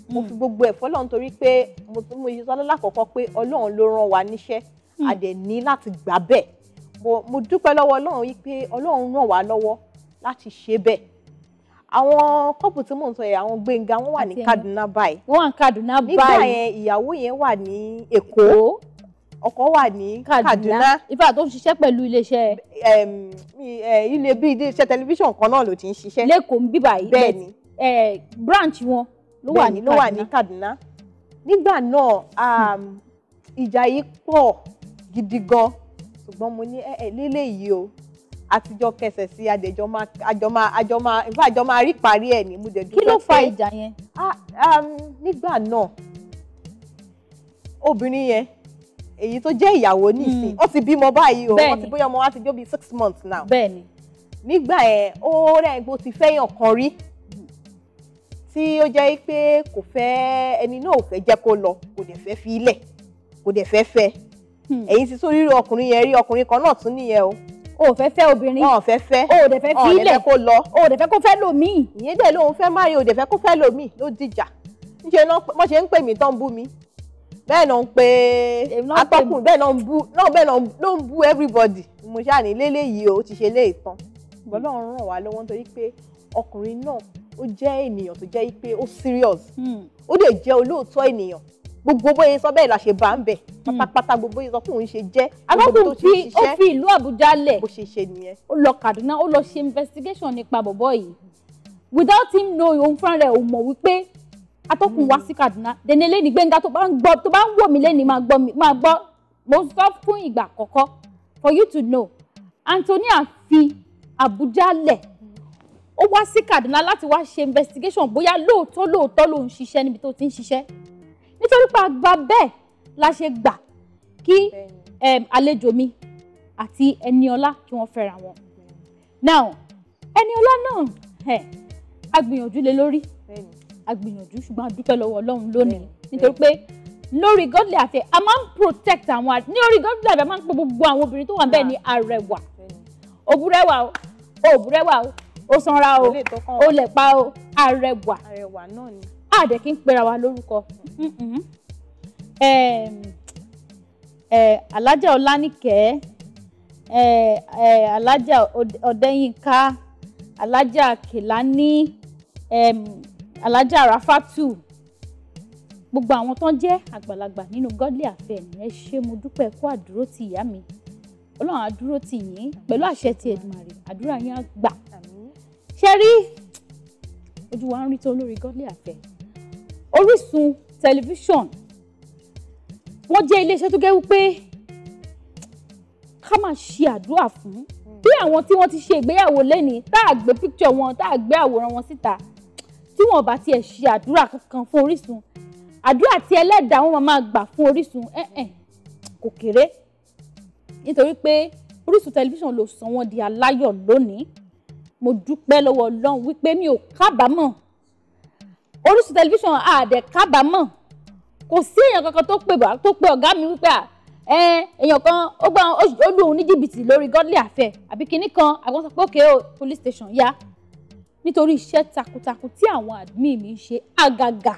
mo fi gbogbo ẹ̀ fọ́lọ́run torí pé mo ṣe sọ lákọ̀ọ́kọ́ pé Ọlọ́run ló rán wa níṣẹ́ a dẹ̀ ní láti gbà bẹ́ẹ̀ mo dúpẹ́ lọ́wọ́ Ọlọ́run yìí pé Ọlọ́run ràn wá lọ́wọ́ láti ṣe bẹ́ẹ̀. àwọn kọ́pù tí mò ń sọ yẹn àwọn Gbénga wọ́n wà ní Kaduna báyìí. wọ́n wà ní Kaduna báyìí. nígbà yẹn ìyàwó yẹn wà ní Èkó ọkọ wà ní Kaduna. ìfà tó ń ṣiṣẹ́ pẹ̀lú iléeṣẹ́. iléeṣẹ́ tẹlifíṣàn kan náà ló ti ń ṣiṣẹ́. lẹ́kọ̀ọ́ ń bíbà yìí. bẹ́ẹ̀ ni branch wọn ló wà ní Kaduna. nígbà náà ìjà yìí pọ̀ gidi gan ṣùgbọ́n mo ní lélẹ́yìí o àtijọ́ kẹsẹ̀ sí àjọ máa rí parí ẹ̀ ní múdẹ dúpẹ́. kí ló fa ìjà yẹn? nígbà náà obìnrin yẹn èyí tó jẹ́ ìyàwó nísìn ó ti bímọ báyìí o wọ́n ti bóyá ọmọ wa ti jó bíi 6 months now. bẹ́ẹ̀ni. nígbà yẹn ó rẹ̀ bó ti fẹ́yàn kan rí tí ó jẹ́ pé kò fẹ́ ẹni náà ò fẹ́ jẹ́ kó lọ kò dẹ̀ fẹ́ fi ilẹ̀ kò dẹ̀ fẹ́ fẹ́ ẹ̀yin ti tún rí ọkùnrin yẹn rí ọkùnrin kan náà tún nìyẹn o. O ò fẹ́ fẹ́ obìnrin. Wọn ò fẹ́ fẹ́. O ò dẹ̀ fẹ́ fi ilẹ̀. Ọ̀ kó lọ. O ò dẹ̀ fẹ́ kó fẹ́ lòmíì. Ìyẹn dẹ̀ lóun fẹ́ má rí o dẹ̀ fẹ́ kó fẹ́ lòmíì ló dìjà. Níṣẹ́ náà wọ́n ṣe ń pè mí tán bú mi. Bẹ́ẹ̀ náà ń pe atọ́kùn bẹ́ẹ̀ náà ló ń bú everybody. Mo ṣáà ní léléyìí o ti ṣe léè tán. Ọlọ́run ràn wá lọ́wọ́ nítorí pé ọkùnrin náà ó jẹ́ ènìyàn tó jẹ́ pé ó serious. Ó dẹ̀ jẹ́ olóòótọ́ ènìyàn. Gbogbo bóyá sọ bẹ́ẹ̀ la ṣe bá ń bẹ̀ pátápátá gbogbo bóyá sọ fún òun ṣe jẹ́. Akọ́kùn ó fi ìlú Àbújá lẹ̀. Bó ṣe ṣe nìyẹn. Ó lọ Kaduna ó lọ ṣe investigation nípa bọ̀bọ̀ yìí without him knowing òun fúnra rẹ̀ ò mọ̀ wípé atọ́kùn wá sí Kaduna denele ní Gbẹ́ngà tó bá ń wò mí lẹ́ni máa gbọ́ mo sọ fún ìgbà àkọ́kọ́ for you to know Anthonia fi Àbújá lẹ̀ ó wá sí Kaduna láti wá ṣe investigation bóyá lóòótọ́ ló ń ṣiṣẹ́ níbi tó ti ń ṣiṣẹ́ nítorí pé àgbà bẹ́ẹ̀ la ṣe gbà kí àlejò mi àti Ẹniọlá kí wọ́n fẹ́ra wọn. Now Ẹniọlá náà a gbìyànjú lé lórí a gbìyànjú ṣùgbọ́n a dúpẹ́ lọ́wọ́ Ọlọ́run lónìí nítorí pé lórí Godly Affair a máa ń protect àwọn ní orí Godly Affair a máa ń pè gbogbo àwọn obìnrin tó wà bẹ́ẹ̀ ní arẹwà òbúrẹ́wà o òbúrẹ́wà o ó sanra o ó lẹ̀pa o arẹwà náà ni àdẹ kí n pera wa lórúkọ Alájà Ọlánìkẹ́ Alájà Ọdẹ́yìnká Alájà Kèlání Alájà Rafatu gbogbo àwọn tó ń jẹ́ àgbàlagbà nínú Godly Affair ẹ ṣé mo dúpẹ́ kó àdúró ti ìyá mi Ọlọ́run àdúró ti yín pẹ̀lú àṣẹ ti Èdùmàrè àdúrà yín á gbà ṣe rí ojú wa ń rí tó lórí Godly Affair Orísun tẹlifíṣọ̀n wọ́n jẹ́ iléeṣẹ́ tó gẹ́ wípé ká máa ṣe àdúrà fún bí àwọn tí wọ́n ti ṣe ìgbéyàwó lẹ́ni tá a gbé picture wọn tá a gbé àwòrán wọn síta tí wọ́n bá tiẹ̀ ṣe àdúrà kankan fún Orísun àdúrà tí Ẹlẹ́dàá wọn máa gbà fún Orísun kò kéré nítorí pé Orísun tẹlifíṣọ̀n ló sọ wọ́n di aláyọ̀ lónìí mo dúpẹ́ lọ́wọ́ Ọlọ́run wípé mi ò kábàámọ̀ Orísun tẹlifíṣọ̀n àdẹ̀ kábàámọ̀ kò sí èèyàn kankan tó pe ọ̀gá mi wípé èèyàn kan ó lù òun ní jìbìtì lórí Godly Affair àbí kinní kan àwọn sọ pé òkè o police station yá nítorí iṣẹ́ takuntakun tí àwọn admin mi ń ṣe àgàgà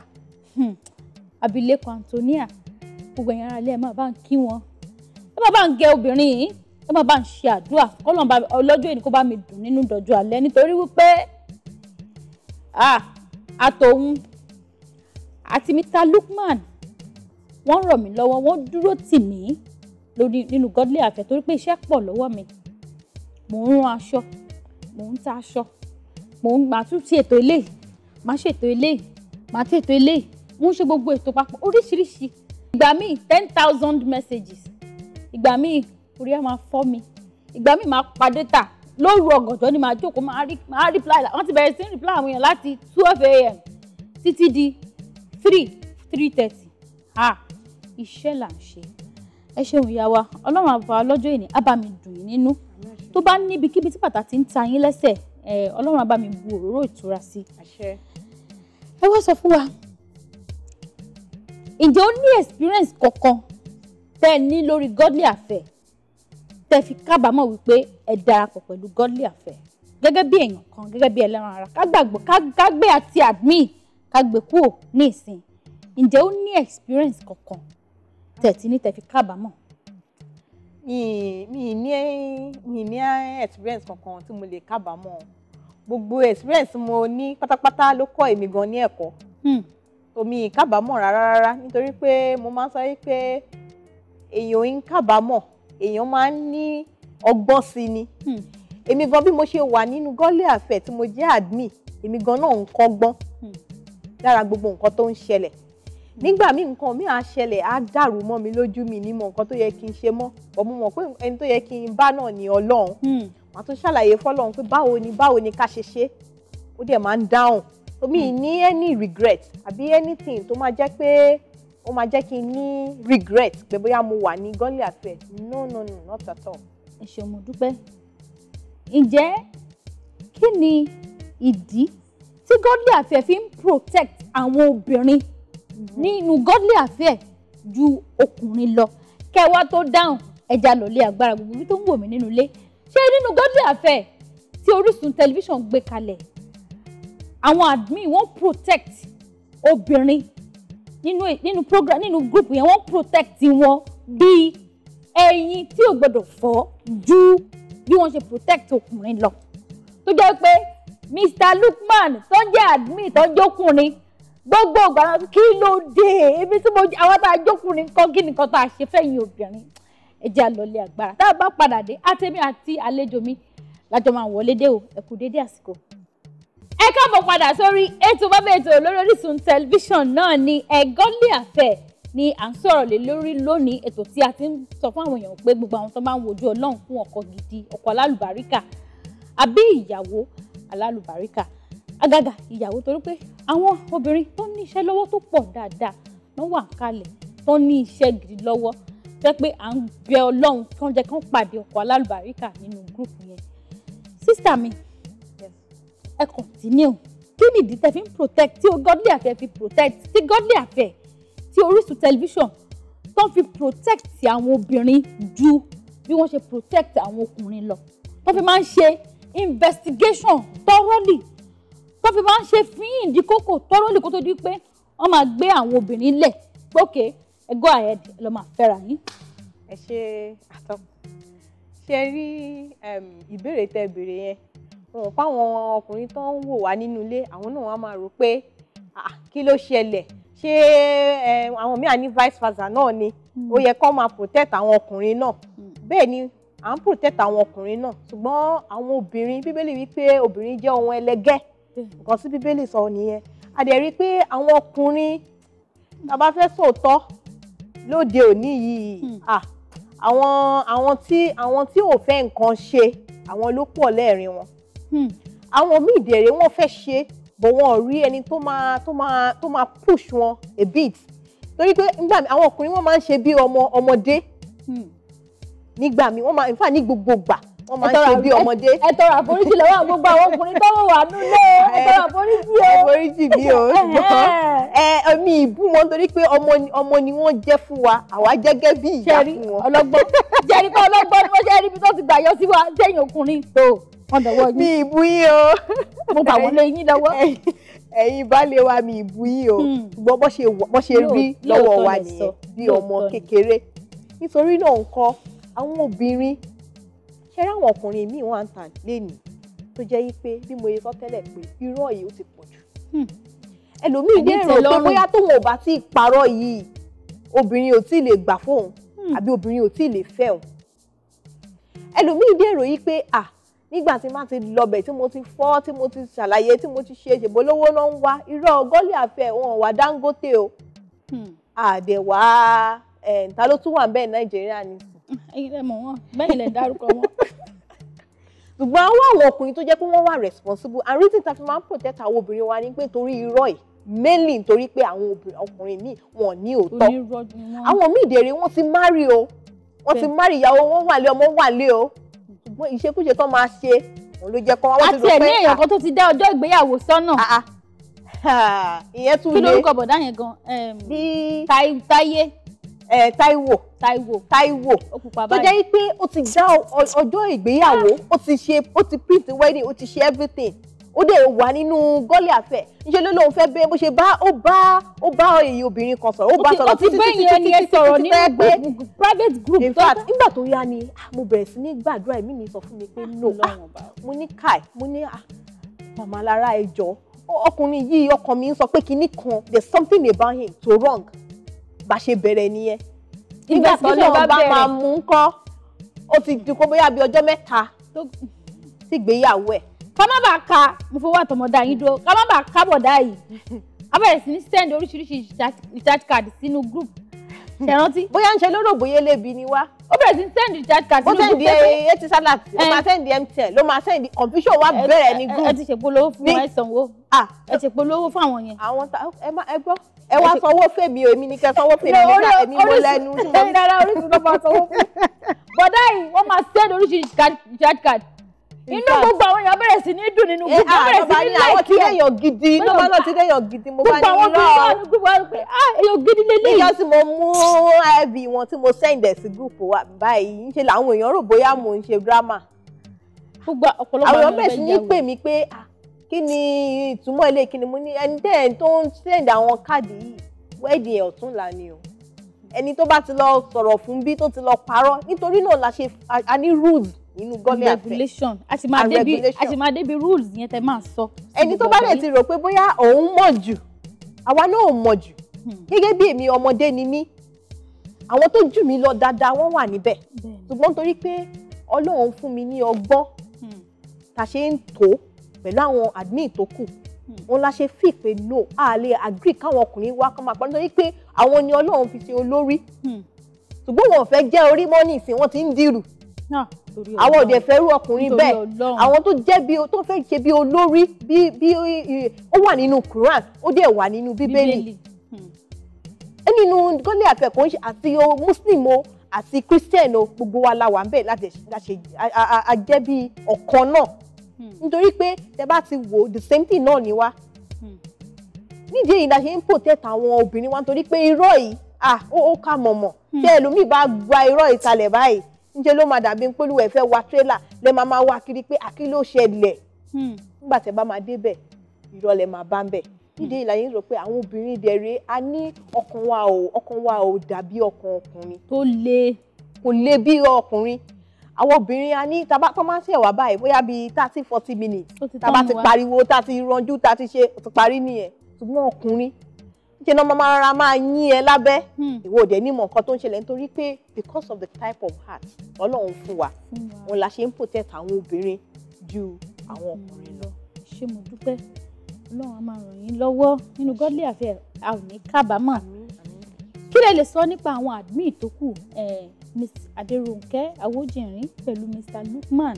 abilékọ Anthonia gbogbo ẹ̀yin ará ilé ẹ máa bá ń kí wọn ẹ máa bá ń gẹ obìnrin yìí ẹ máa bá ń ṣe àdúrà ọlọ́jọ́ èní kó bá mi dùn nínú dọ̀jọ́ alẹ́ nítorí wípé àtòun àti Mr. Lukman wọ́n ràn mí lọ́wọ́ wọ́n dúró tì mí nínú Godly Affair torí pé iṣẹ́ pọ̀ lọ́wọ́ mi mò ń rán aṣọ mò ń ta aṣọ màá tún ṣe ètò eléyìí màá ṣètò eléyìí màá ṣètò eléyìí mo ń ṣe gbogbo ètò papọ̀ oríṣiríṣi ìgbà míì 10,000 messages ìgbà míì orí á máa fọ́ mi ìgbà míì máa pa data lóru ọ̀gànjọ́ ni màá jókòó màá reply wọ́n ti bẹ̀rẹ̀ sí reply àwọn èèyàn láti 12 a.m. títí di 3:30 iṣẹ́ là ń ṣe ẹ ṣeun ìyá wa Ọlọ́run àbá lọ́jọ́ ìní á bá mi dùn yín nínú tó bá níbikíbi tí bàtà ti ń ta yín lẹ́sẹ̀ Ọlọ́run á bá mi bu òróró ìtura sí àṣẹ. ẹ wá sọ fún wa ǹjẹ́ ó ní experience kankan tẹ́ ẹ ní lórí Godly Affair tẹ́ fi kábàámọ̀ wípé ẹ darapọ̀ pẹ̀lú Godly Affair gẹ́gẹ́ bí èèyàn kan gẹ́gẹ́ bí ẹlẹ́ran ara ká gbé àti admin ká gbé kúrò ní ìsìn ǹjẹ́ ó ní experience kankan tẹ́ ti ní tẹ́ fi kábàámọ̀. mi ní experience kankan tí mo lè kábàámọ̀ gbogbo experience mo ní pátápátá ló kọ́ èmi gan ní ẹ̀kọ́ omi kábàámọ̀ rárá nítorí pé mo máa ń sọ pé èèyàn ń kábàámọ̀ èèyàn máa ń ní ọgbọ́n sí ni èmi gan bí mo ṣe wà nínú Godly Affair tí mo jẹ́ admin èmi gan náà ń kọ́gbọ́n lára gbogbo nǹkan tó ń ṣẹlẹ̀ nígbà míì nǹkan mi á ṣẹlẹ̀ á dàrú mọ́ mi lójú mi ní mọ̀ nǹkan tó yẹ kí n ṣe mọ́ bọ́ mo mọ̀ pé ẹni tó yẹ kí n bá náà ní Ọlọ́run màá tún ṣàlàyé fọ́lọ́run pé báwo ni ká ṣe ó dẹ̀ máa ń dáhùn so mi ní any regret àbí anything tó máa jẹ́ pé ó máa jẹ́ kí n ní regret pé bóyá mo wà ní Godly Affair no not at all. ẹ ṣé mo dúpẹ́ ǹjẹ́ kí ni ìdí tí godly affair fi ń protect àwọn obìnrin nínú godly affair ju ọkùnrin lọ? Kẹwàá tó dáhùn ẹja lọlé agbára gbogbo bí tó ń wò mí nínú ilé. Ṣé nínú godly affair tí Orísun tẹlifíṣàn gbé kalẹ̀, àwọn admin wọ́n protect obìnrin nínú program, nínú group yẹn wọ́n protect wọn bí ẹyin tí ò gbọdọ̀ fọ́ ju bí wọ́n ṣe protect ọkùnrin lọ. Tó jẹ́ pé Mr. Lukman tó jẹ́ admin tó jókùnrin gbogbo ìgbà kí ló dé ibi tí àwọn tá a jókùnrin kan kí nìkan tá a ṣe fẹ́yìn obìnrin. Ẹ jẹ́ àlọ́lé agbára. Tá a bá padà dé àtẹ̀mí àti àlejò mi lájọ máa wọlé dé o, ẹ kú dédé àsìkò. Ẹ káàbọ̀ padà sórí ètò Bàbá Ètò lórí Orísun tẹlifíṣàn náà ni godly affair ni à ń sọ̀rọ̀ lé lórí lónìí. Ètò tí a ti ń sọ fún àwọn èèyàn pé gbogbo àwọn tó bá ń wojú Ọlọ́run fún ọkọ gidi, ọkọ alálùbáríkà àbí ìyàwó alálùbáríkà, àgàgà ìyàwó, torí pé àwọn obìnrin tó ní iṣẹ́ lọ́wọ́ tó pọ̀ dáadáa wọ́n wà kalẹ̀ tó ní iṣẹ́ gidi lọ́wọ́ jẹ́ pé à ń bẹ Ọlọ́run kí wọ́n jẹ́ kí wọ́n pàdé ọkọ alálùbáríkà nínú gúrùpù yẹn. Sísítà mi, ẹ continue. Kí ni ìdí tẹ́ fi ń protect, tí godly affair fi protect, tí godly affair tí Orísun tẹlifíṣàn tó fi protect àwọn obìnrin ju bí wọ́n ṣe protect àwọn ọkùnrin lọ? Tó fi máa ń ṣe investigation thoroughly, tó fi máa ń ṣe fín ìdíkókò thoroughly kó tó di pé wọ́n máa gbé àwọn obìnrin lẹ̀ pókè ẹ go ahead ẹ lọ máa fẹ́ra yín. Ẹ ṣe àtọ́. Ṣé rí ìbéèrè tẹ́ béèrè yẹn, wọn fáwọn ọkùnrin tó ń wò wá nínú ilé, àwọn náà wọ́n máa rò pé kí ló ṣẹlẹ̀, ṣé àwọn míì ní vice versa náà ni ó yẹ kó máa protect àwọn ọkùnrin náà. Bẹ́ẹ̀ ni à ń protect àwọn ọkùnrin náà, ṣùgbọ́n àwọn obìnrin, Bíbélì wí pé obìnrin jẹ́ ohun ẹlẹgẹ́, nǹkan tí Bíbélì sọ nìyẹn. A dẹ̀ rí pé àwọn ọkùnrin, tá a bá fẹ́ sòótọ́ lóde òní yìí, àwọn tí ò fẹ́ nǹkan ṣe àwọn ló pọ̀ lẹ́ẹ̀rín wọn. Àwọn míì dẹ̀rẹ̀ wọ́n fẹ́ ṣe bọ̀ wọn ò rí ẹni tó máa push wọn a bit, torí pé nígbà mi àwọn ọkùnrin wọ́n máa ń ṣe bí ọmọdé nígbà mi, wọ́n máa in fact ní gbogbo ìgbà wọ́n máa ń ṣe bí ọmọdé. Ẹ tọrọ àforíjì lọ́wọ́ gbogbo àwọn ọkùnrin tó wà nílé, ẹ tọrọ àforíjì o. Àforíjì mi o, ṣùgbọ́n mi ìbú wọn torí pé ọmọ ni wọ́n jẹ́ fún wa, àwa jẹ́gẹ́ bí ìyá fún wọn. Ọlọ́gbọ́n jẹ́rìí pé ọlọ́gbọ́n ni wọ́n ṣe rí ibi tó ti gbà yọ sí wa sẹ́yìn ọkùnrin tó wọ́n dọ̀wọ́ yín. Mi ìbú yín o. Mo bà wọ́n lé yín lọ́wọ́. Ẹ̀yin baálé wa mi ìbú yín o, ṣùgbọ́n bó ṣe rí lọ́wọ́ wa nìyẹn bí ọmọ kékeré. Nítorí náà nǹkan àwọn obìnrin, ṣe rí àwọn ọkùnrin míì wọ́n á ń tà lénìí tó jẹ́ yí pé bí mo yẹ sọ tẹ́lẹ̀ pé irọ́ yìí ó ti pọ̀ jù. Ẹlòmíì dé rò pé bóyá tóun ò bá tí ì parọ́ yìí obìnrin ò tí ì lè gbà fóun àbí obìnrin ò tí ì lè fẹ́ òun. Ẹlòmíì dé rò yí pé nígbà tí má ti lọbẹ̀ tí mo ti fọ́, tí mo ti ṣàlàyé, tí mo ti ṣe ṣèbó lówó náà ń wá, irọ́ godly affair wọn wà Dangote o. Àdẹ̀wà ta ló tún wà bẹ́ẹ̀ Nàìjíríà ni. Ẹ̀yin lẹ mọ̀ wọ́n, bẹ́ẹ̀ lẹ dárúkọ wọn. Ṣùgbọ́n àwọn ọkùnrin tó jẹ́ pé wọ́n wà responsible, and reason ta fi máa ń protect àwọn obìnrin wa ni pé torí irọ́ yìí, mainly nítorí pé àwọn ọkùnrin míì wọn ní òótọ́. Àwọn míì dèrè wọ́n ti marry o, wọ́n ti marry, ìyàwó wọn wà lé, ọmọ wà lé o, ṣùgbọ́n ìṣekúṣe tó máa ṣe òun ló jẹ́ kó wọ́n ti rò pé. Àti ẹ̀ ní èèyàn kan tó ti dá ọjọ́ ìgbéyàwó sọ́nà. Ìyẹn tún lé. Kí lórúkọ bọ̀dá yẹn gan? Táyé. Táíwò tó jẹ́ pé ó ti dá ọjọ́ ìgbéyàwó, ó ti print wedding, ó ti ṣe everything, ó dẹ̀ wà nínú godly affair. Níṣẹ́ ló lóun fẹ́ bẹ́ẹ̀ bó ṣe ó bá èyí obìnrin kan sọ̀rọ̀, ó bá sọ̀rọ̀ títí sọ̀rọ̀ nínú private group. In fact nígbà tó yá ni mo bẹ̀rẹ̀ sí ní gbàdúrà, ẹ̀mí mi sọ fún mi pé no, mo ní káì, mo ní màmá Lara ẹ jọ̀ọ́, ọkùnrin yìí ọkàn mi ń sọ pé kinní kan, there's something about him to wrong. Bá ṣe bẹ̀rẹ̀ nìyẹn. Nígbà tí wọ́n bá máa mú kọ́, ó ti di kó bóyá bí ọjọ́ 3 sí ìgbéyàwó ẹ̀. Ká má bàa ka, mo fowó àtọmọdá yín dúró, ká má bàa ká bọ̀dá yìí. A bẹ̀rẹ̀ sí ní send oríṣiríṣi recharge card sínú group. Ṣé rántí? Bóyá ń ṣe lóró bóyá lébi ni wá. Ó bẹ̀rẹ̀ sí ní send recharge card sínú group. Ó send eighty salad, ó máa send MTN, ló máa send confusion wá bẹ̀rẹ̀ ní group. Ẹ ti ṣèpolówó fún wọn, ẹ sanwó. Ẹ ṣèpolówó fún àwọn yẹn. Àwọn ẹ gbọ́. Ẹ wá sanwó fèmí o, èmi ní kẹ́ sanwó fèmí nígbà èmi mo lẹ́nu. Rárá, Orísun ló máa sanwó fún. Bọ̀dá yìí wọ́n máa send oríṣiríṣi recharge card. inú gbogbo àwọn èèyàn bẹ̀rẹ̀ sí ní dùn nínú gbogbo bẹ̀rẹ̀ sí ní láìkí àwọn tí èèyàn gidi inú bá náà ti èèyàn gidi mo bá ní irọ́ èèyàn gidi lélẹ́yìn. níjọ́ tí mo mú iv wọn tí mo send sí group wa báyìí ń ṣe làwọn èèyàn rò bóyá mò ń ṣe drama. gbogbo ọ̀pọ̀lọpọ̀ àwọn èèyàn bẹ̀rẹ̀ sí ní pè mí pé kí ni ìtumọ̀ ilé kí ni mo ní ẹni tẹ́ ẹ̀ tó ń send àwọn káàdì yìí wẹ́ẹ̀dì ẹ̀ ọ̀túnla ni o ẹni tó bá ti lọ sọ̀rọ̀ fún bí tó ti lọ parọ́ nítorí náà la ṣe a ní rules nínú gọ́ọ̀mì àfẹ́ regulation a sì máa débi rules yẹn tẹ́ máa sọ. ẹni tó bá dẹ̀ ti rò pé bóyá òun mọ̀ jù àwa náà ò mọ̀ jù gẹ́gẹ́ bí èmi ọmọdé ni mí àwọn tó jù mí lọ dáadáa wọ́n wà níbẹ̀ ṣùgbọ́n torí pé Ọlọ́run fún mi ní ọgbọ́n tá a ṣe ń tó pẹ̀lú àwọn admin tó kù wọn la ṣe fi pé no a lè agree káwọn ọkùnrin wá kọ́ máa pa nítorí pé àwọn ni Ọlọ́run fi ṣe olórí ṣùgbọ́n wọn ò fẹ́ jẹ́ orí mọ́ nísìn wọ́n ti ń dìrù àwọn òde fẹ́rú ọkùnrin bẹ́ẹ̀ àwọn tó jẹ́ bí tó fẹ́ ṣe bí olórí bí ó wà nínú Quran ó dẹ̀ wà nínú Bíbélì nínú gọ́lẹ̀ àfẹ́kọ̀ọ́ àti Muslim o àti Christian o gbogbo wa la wà ń bẹ̀ láti jẹ́ bí ọ̀kan náà nítorí pé tẹ bá ti wò the same thing náà ni wá nídìí èyí la ṣe ń protect àwọn obìnrin wa nítorí pé irọ́ yìí ó ká mọ̀mọ̀ tí ẹlòmíì bá gba irọ́ ìtalẹ̀ báyìí níṣẹ́ ló máa dàbí pé olúwẹ̀ fẹ́ wa tírélà lẹ máa wá kiri pé àkí ló ṣẹlẹ̀ nígbà tẹ bá máa débẹ̀ irọ́ lẹ máa bá ń bẹ̀ nídìí èyí la yẹn rò pé àwọn obìnrin dẹ̀rẹ̀ a ní ọkàn wa ò dàbí ọkàn ọkùnrin tó le kò le bí ọkùnrin àwọn obìnrin a ní tó máa ń ṣẹ̀wá báyìí bóyá bíi 30-40 minutes tá bá ti pariwo tá ti ranjú tá ti ṣe ti parí nìyẹn ṣùgbọ́n ọkùnrin ṣe náà máa yín ẹ lábẹ́ ìwọ òde nímọ̀ nǹkan tó ń ṣẹlẹ̀ nítorí pé because of the type of heart Ọlọ́run fún wa òun la ṣe ń protect àwọn obìnrin ju àwọn ọkùnrin lọ. ṣé mo dúpẹ́ Ọlọ́run á máa ràn yín lọ́wọ́ nínú godly affair a ò ní kábàámọ̀. kí lẹ lè sọ nípa àwọn admin tó kù Miss Adérónkẹ́ Awójìnrín pẹ̀lú Mr. Lukman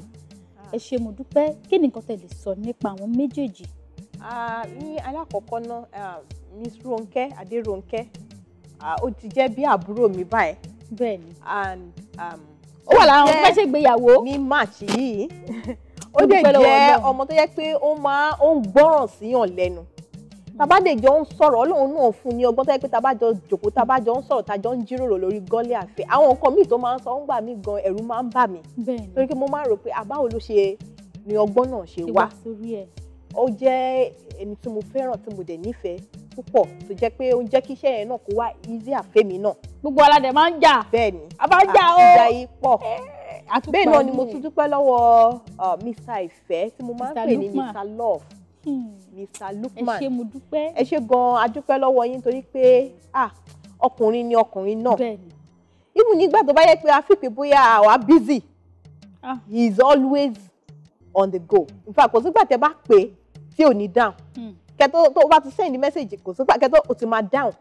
ẹ ṣé mo dúpẹ́ kí ni nǹkan tẹ́ lè sọ nípa àwọn méjèèjì. ní alákọ̀ọ́kọ́ náà Miss Rónkẹ́ Adérónkẹ́ ó ti jẹ́ bí àbúrò mi báyìí. bẹ́ẹ̀ni and ó wà lára àwọn fẹ́ ṣègbéyàwó ní March yìí ó dẹ̀ jẹ́ ọmọ tó yẹ pé ó ń gbọ́ràn síyàn lẹ́nu tabade jọ ń sọ̀rọ̀ Ọlọ́run náà fún ní ọgbọ́n tó yẹ pé tabajọ jòkó tabajọ ń sọ̀rọ̀ tajọ ń jíròrò lórí gọ́lẹ̀ àfẹ́ àwọn nǹkan míì tó máa ń sọ ń gbà mí gan ẹ̀rù máa ń bà mí torí pé mo máa ń rò pé àbáwo ló ṣe ni ọgbọ́n náà ṣe wá ó jẹ́ ẹni tí mo fẹ́ràn tí mo dẹ̀ nífẹ̀ẹ́ púpọ̀ tó jẹ́ pé ó ń jẹ́ kí iṣẹ́ yẹn náà kó wá easy àfẹ́mi náà. gbogbo aládẹ máa ń jà bẹ́ẹ̀ ni àbájá o ìjà yìí pọ̀ bẹ́ẹ̀ náà ni mo tún dúpẹ́ lọ́wọ́ Mr. Ìfẹ́ tí mo máa ń pè ní Mr. Love Mr. Lukman ẹ ṣé mo dúpẹ́ ẹ ṣé gan-an a dúpẹ́ lọ́wọ́ yín torí pé ọkùnrin ni ọkùnrin náà ibù nígbà tó bá yẹ pé a fi pé bóyá àwa busy he is always on the go in fact kò sígbà tẹ́ bá pè tí ò ní down kẹtó tó bá ti send message kò sígbà kẹtó ò ti máa down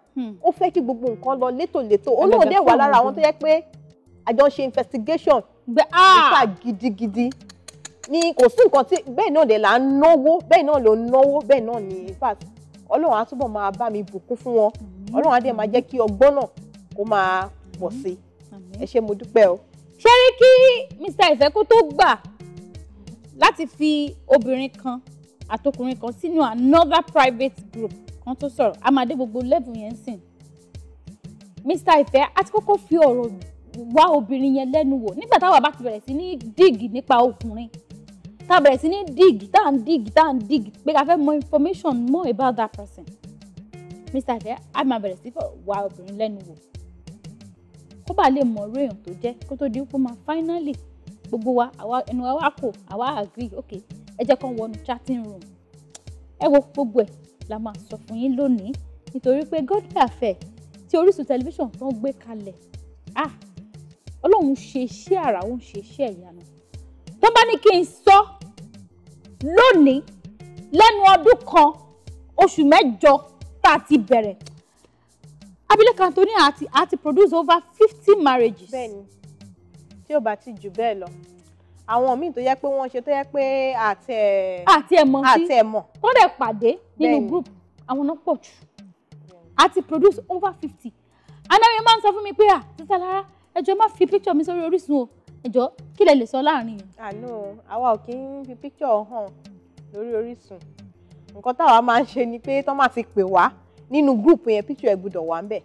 ó fẹ́ kí gbogbo nǹkan lọ létòlétò ó náà dẹ̀ wà lára àwọn tó yẹ pé àjọ ń ṣe investigation nípa gidigidi ni kò sí nǹkan tí bẹ́ẹ̀ náà dẹ̀ là ń náwó bẹ́ẹ̀ náà ló ń náwó bẹ́ẹ̀ náà ni in fact Ọlọ́run á túbọ̀ máa bá mi bùkún fún wọn Ọlọ́run á dẹ̀ máa jẹ́ kí ọgbọ́n náà kó máa pọ̀ sí ẹ ṣé mo dúpẹ́ o. ṣé rí kí Mr. Ìfẹ́ kó tó gbà láti fi obìnrin kan àtọkùnrin kan sínú another private group kan tó sọ̀rọ̀ a máa dé gbogbo level yẹn sìn Mr. Ìfẹ́ á ti kọ́kọ́ fi ọ̀rọ̀ wá obìnrin yẹn lẹ́nu wò nígbà táwa bá ti bẹ̀rẹ̀ sí ní dig nípa ọkùnrin tá a bẹ̀rẹ̀ sí ní dig tá à ń dig pé ká fẹ́ mọ information more about that person Mr. Ìfẹ́ á máa bẹ̀rẹ̀ sí wá obìnrin lẹ́nu wò kó bá lè mọ orí èèyàn tó jẹ́ kó tó di pé máa finally gbogbo wa ẹnu wa kò àwa agree okay ẹ jẹ́ kán wọnú chatting room ẹ wo gbogbo ẹ̀ la máa sọ fún yín lónìí nítorí pé godly affair tí Orísun tẹlifíṣàn tó ń gbé kalẹ̀ Ọlọ́run ṣe iṣẹ́ àrà ó ń ṣe iṣẹ́ ìyanu tó bá ní kí n sọ lónìí lẹ́nu ọdún kan oṣù mẹ́jọ tá a ti bẹ̀rẹ̀ abilékọ Anthonia àti produce over 50 marriages. bẹ́ẹ̀ni tí ò bá ti jù bẹ́ẹ̀ lọ àwọn míì tó yẹ pé wọ́n ṣe tó yẹ pé àti ẹ̀mọ̀ tó dẹ̀ pàdé nínú group àwọn náà pọ̀ jù àti produce over 50 anáwó máa ń sọ fún mi pé Sister Lara ẹjọ́ má fi picture mi sórí Orísun o ẹjọ́ kí lẹ lè sọ láàrin yẹn. àná àwa ò kí ń fi picture hàn lórí Orísun. Nǹkan táwa máa ń ṣe ni pé tán máa ti pè wá nínú group yẹn picture ẹ gbọ́dọ̀ wà ńbẹ̀.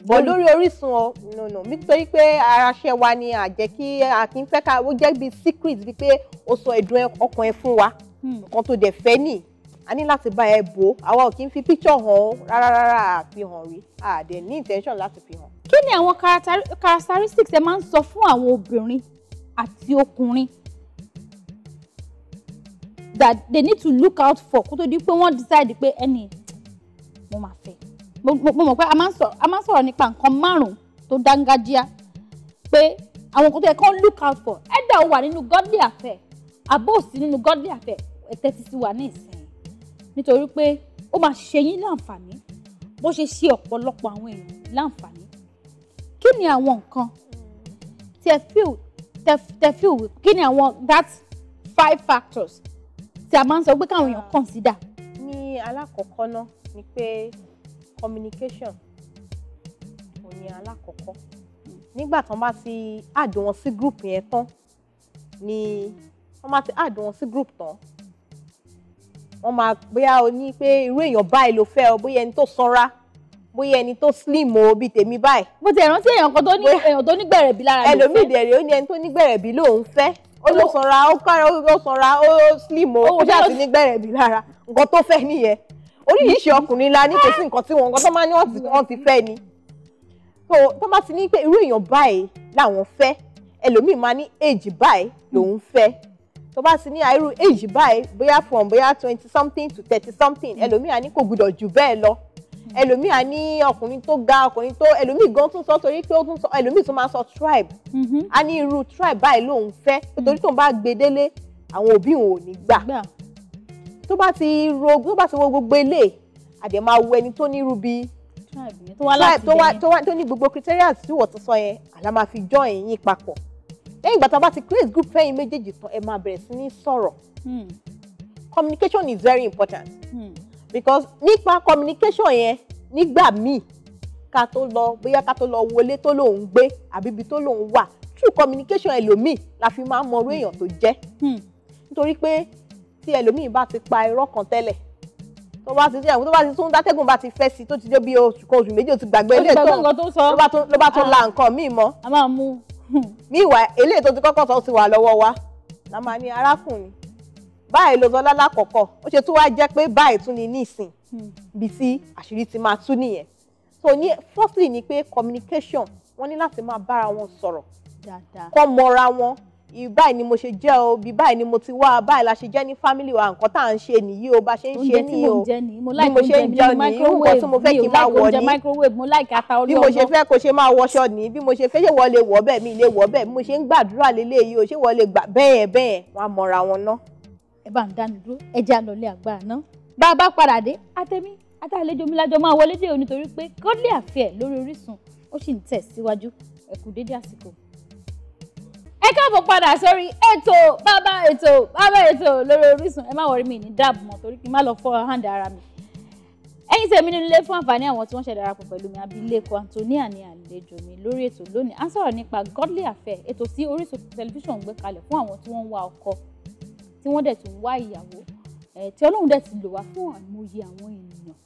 Bọ̀ lórí Orísun o no nítorí pé araṣẹ́ wa ni àjẹ́ kí a kì í fẹ́ ká ó jẹ́ bí secret bíi pé ó sọ ẹ̀dùn ọkàn ẹ fún wa. Nǹkan tó dẹ̀ fẹ́ nì a ní láti bá ẹ bò. Àwa ò kí ń fi picture hàn rárá àfihàn rí a dẹ̀ ní intention láti fi hàn. Kí ni àwọn characteristics ẹ máa ń sọ fún àwọn obìnrin àti ọkùnrin that they need to look out for kó tó di pé wọ́n decide pé ẹni mo máa fẹ́. Mo mọ̀ pé a máa ń sọ̀rọ̀ nípa nǹkan 5 tó dángájíá pé àwọn nǹkan tó yẹ kán look out for. Ẹ̀dá ò wà nínú godly affair àbó sí nínú godly affair ẹ̀tẹ́ ti sí wa ní ìsìn nítorí pé ó máa ṣe yín láǹfààní bó ṣe ṣe ọ̀pọ̀lọpọ̀ àwọn èèyàn láǹfààní. Kí ni àwọn nǹkan tí ẹ feel kí ni àwọn that 5 factors tí a máa ń sọ pé káwọn èèyàn consider. Ní alákọ̀ọ́kọ́ náà ni pé communication ò ní alákọ̀ọ́kọ́. Nígbà tán bá ti add wọn sí group yẹn tán ni wọ́n máa ti add wọn sí group tán wọ́n máa bóyá o ní pé irú èèyàn báyìí ló fẹ́ o bóyá ẹni tó sanra bóyá ẹni tó slim o bíi tèmi báyìí. Mo ti rántí èèyàn kan tó ní gbẹ̀rẹ̀bí lára ló fẹ́. Ẹlòmíì dẹ̀rẹ̀ ó ní ẹni tó ní gbẹ̀rẹ̀bí lòun fẹ́. Ó ló sanra ó kára ó sanra ó slim o ó ṣáà ti ní gbẹ̀rẹ̀bí lára nǹkan tó fẹ́ nìyẹn. Oríṣiríṣi ọkùnrin la ní kò sí nǹkan tí nǹkan tó máa ní wọ́n ti fẹ́ ni. Tó bá ti ní pé irú èèyàn báyìí làwọn fẹ́ ẹlòmíì máa ní age báyìí lòun fẹ́. Tó bá ti ní irú age báyìí bóyá from bóyá 20 something to 30 something ẹlòmíì á ní kò gbọdọ̀ jù bẹ́ẹ̀ lọ. Ẹlòmíì á ní ọkùnrin tó ga ọkùnrin tó ẹlòmíì gan tún sọ torí pé ó tún sọ ẹlòmíì tún máa sọ tribe. Á ní irú tribe báyìí lòun fẹ́ nítorí tóun bá gbé délé àwọn òbí òun ò ní gbà. Tó bá ti wo gbogbo ilé àdè máa wo ẹni tó ní irú bíi tó ní gbogbo criteria tí wọ́n ti sọ yẹn àlá máa fi join yín papọ̀. Lẹ́yìn ìgbà tá a bá ti create group fẹ́yìn méjèèjì tán ẹ máa bẹ̀rẹ̀ sí ní sọ̀rọ̀. Communication is very important. Because nípa communication yẹn nígbà míì ká tó lọ wọlé tó lóun gbé àbí ibi tó lóun wà through communication ẹlòmíì la fi máa ń mọ orú èèyàn tó jẹ́. Nítorí pé tí ẹlòmíì bá ti pa irọ́ kan tẹ́lẹ̀ tó bá ti tún dátẹ́gùn bá ti fẹ́ sí tó ti dé bí oṣù kan oṣù méjì ó ti gbàgbé ilé tó ló bá tún la nǹkan míì mọ́. A máa mú. Míwà eléyìí tó ti kọ́kọ́ sọ ti wà lọ́wọ́ wa la máa ní arákùnrin báyìí ló sọ lálákọ̀ọ́kọ́ ó ṣe tún wá jẹ́ pé báyìí tún ni nísìn bí tí àṣírí ti máa tú nìyẹn. So ní firstly ni pé communication wọ́n ní láti máa bára wọn sọ̀rọ̀ kọ́ mọra wọn báyìí ni mo ṣe jẹ́ o bí báyìí ni mo ti wá báyìí la ṣe jẹ́ ní family wa nǹkan tá à ń ṣe nìyí o bá ṣe ń ṣe ní o bí mo ṣe ń jẹun nìyí nǹkan tí mo fẹ́ kí n máa wọ̀ ní bí mo ṣe fẹ́ kó ṣe máa wọṣọ ní bí mo ṣe fẹ́ ṣé wọ́n lè wọ̀ bẹ́ẹ̀ mi lè wọ̀ bẹ́ẹ̀ bí mo ṣe ń gbàdúrà lélẹ́yìí o ṣé wọ́n lè gbà bẹ́ẹ̀ wọ́n á mọra wọn ná. Ẹ bá ń dánu dúró ẹ jẹ́ àlọ́lé àgbà ná bá a bá padà dé àtẹ̀mí àtàlejò mi lájọ máa wọlé dé o nítorí pé godly affair lórí Orísun ó sì ń tẹ̀ síwájú ẹ kú dédé àsìkò. Ẹ káàbọ̀ padà sórí bàbá ètò lórí Orísun ẹ má wọrí mi ní dáàbò mọ́ torí kí n má lọ fọ́ hand ara mi. Ẹ̀yin tèmi nínú ilé fún àǹfààní àwọn tí wọ́n ṣẹ̀ darapọ̀ pẹ̀lú mi abilékọ Anthonia ní àlejò mi lórí ètò lónìí à ń sọ̀rọ̀ nípa godly affair ètò tí Orísun tẹlifíṣàn gbé kalẹ̀ fún àwọn tí wọ́n ń wá ọkọ tí wọ́n dẹ̀ tún wá ìyàwó tí Ọlọ́run dẹ̀ ti lò wá fún àìmọye àwọn ènìyàn.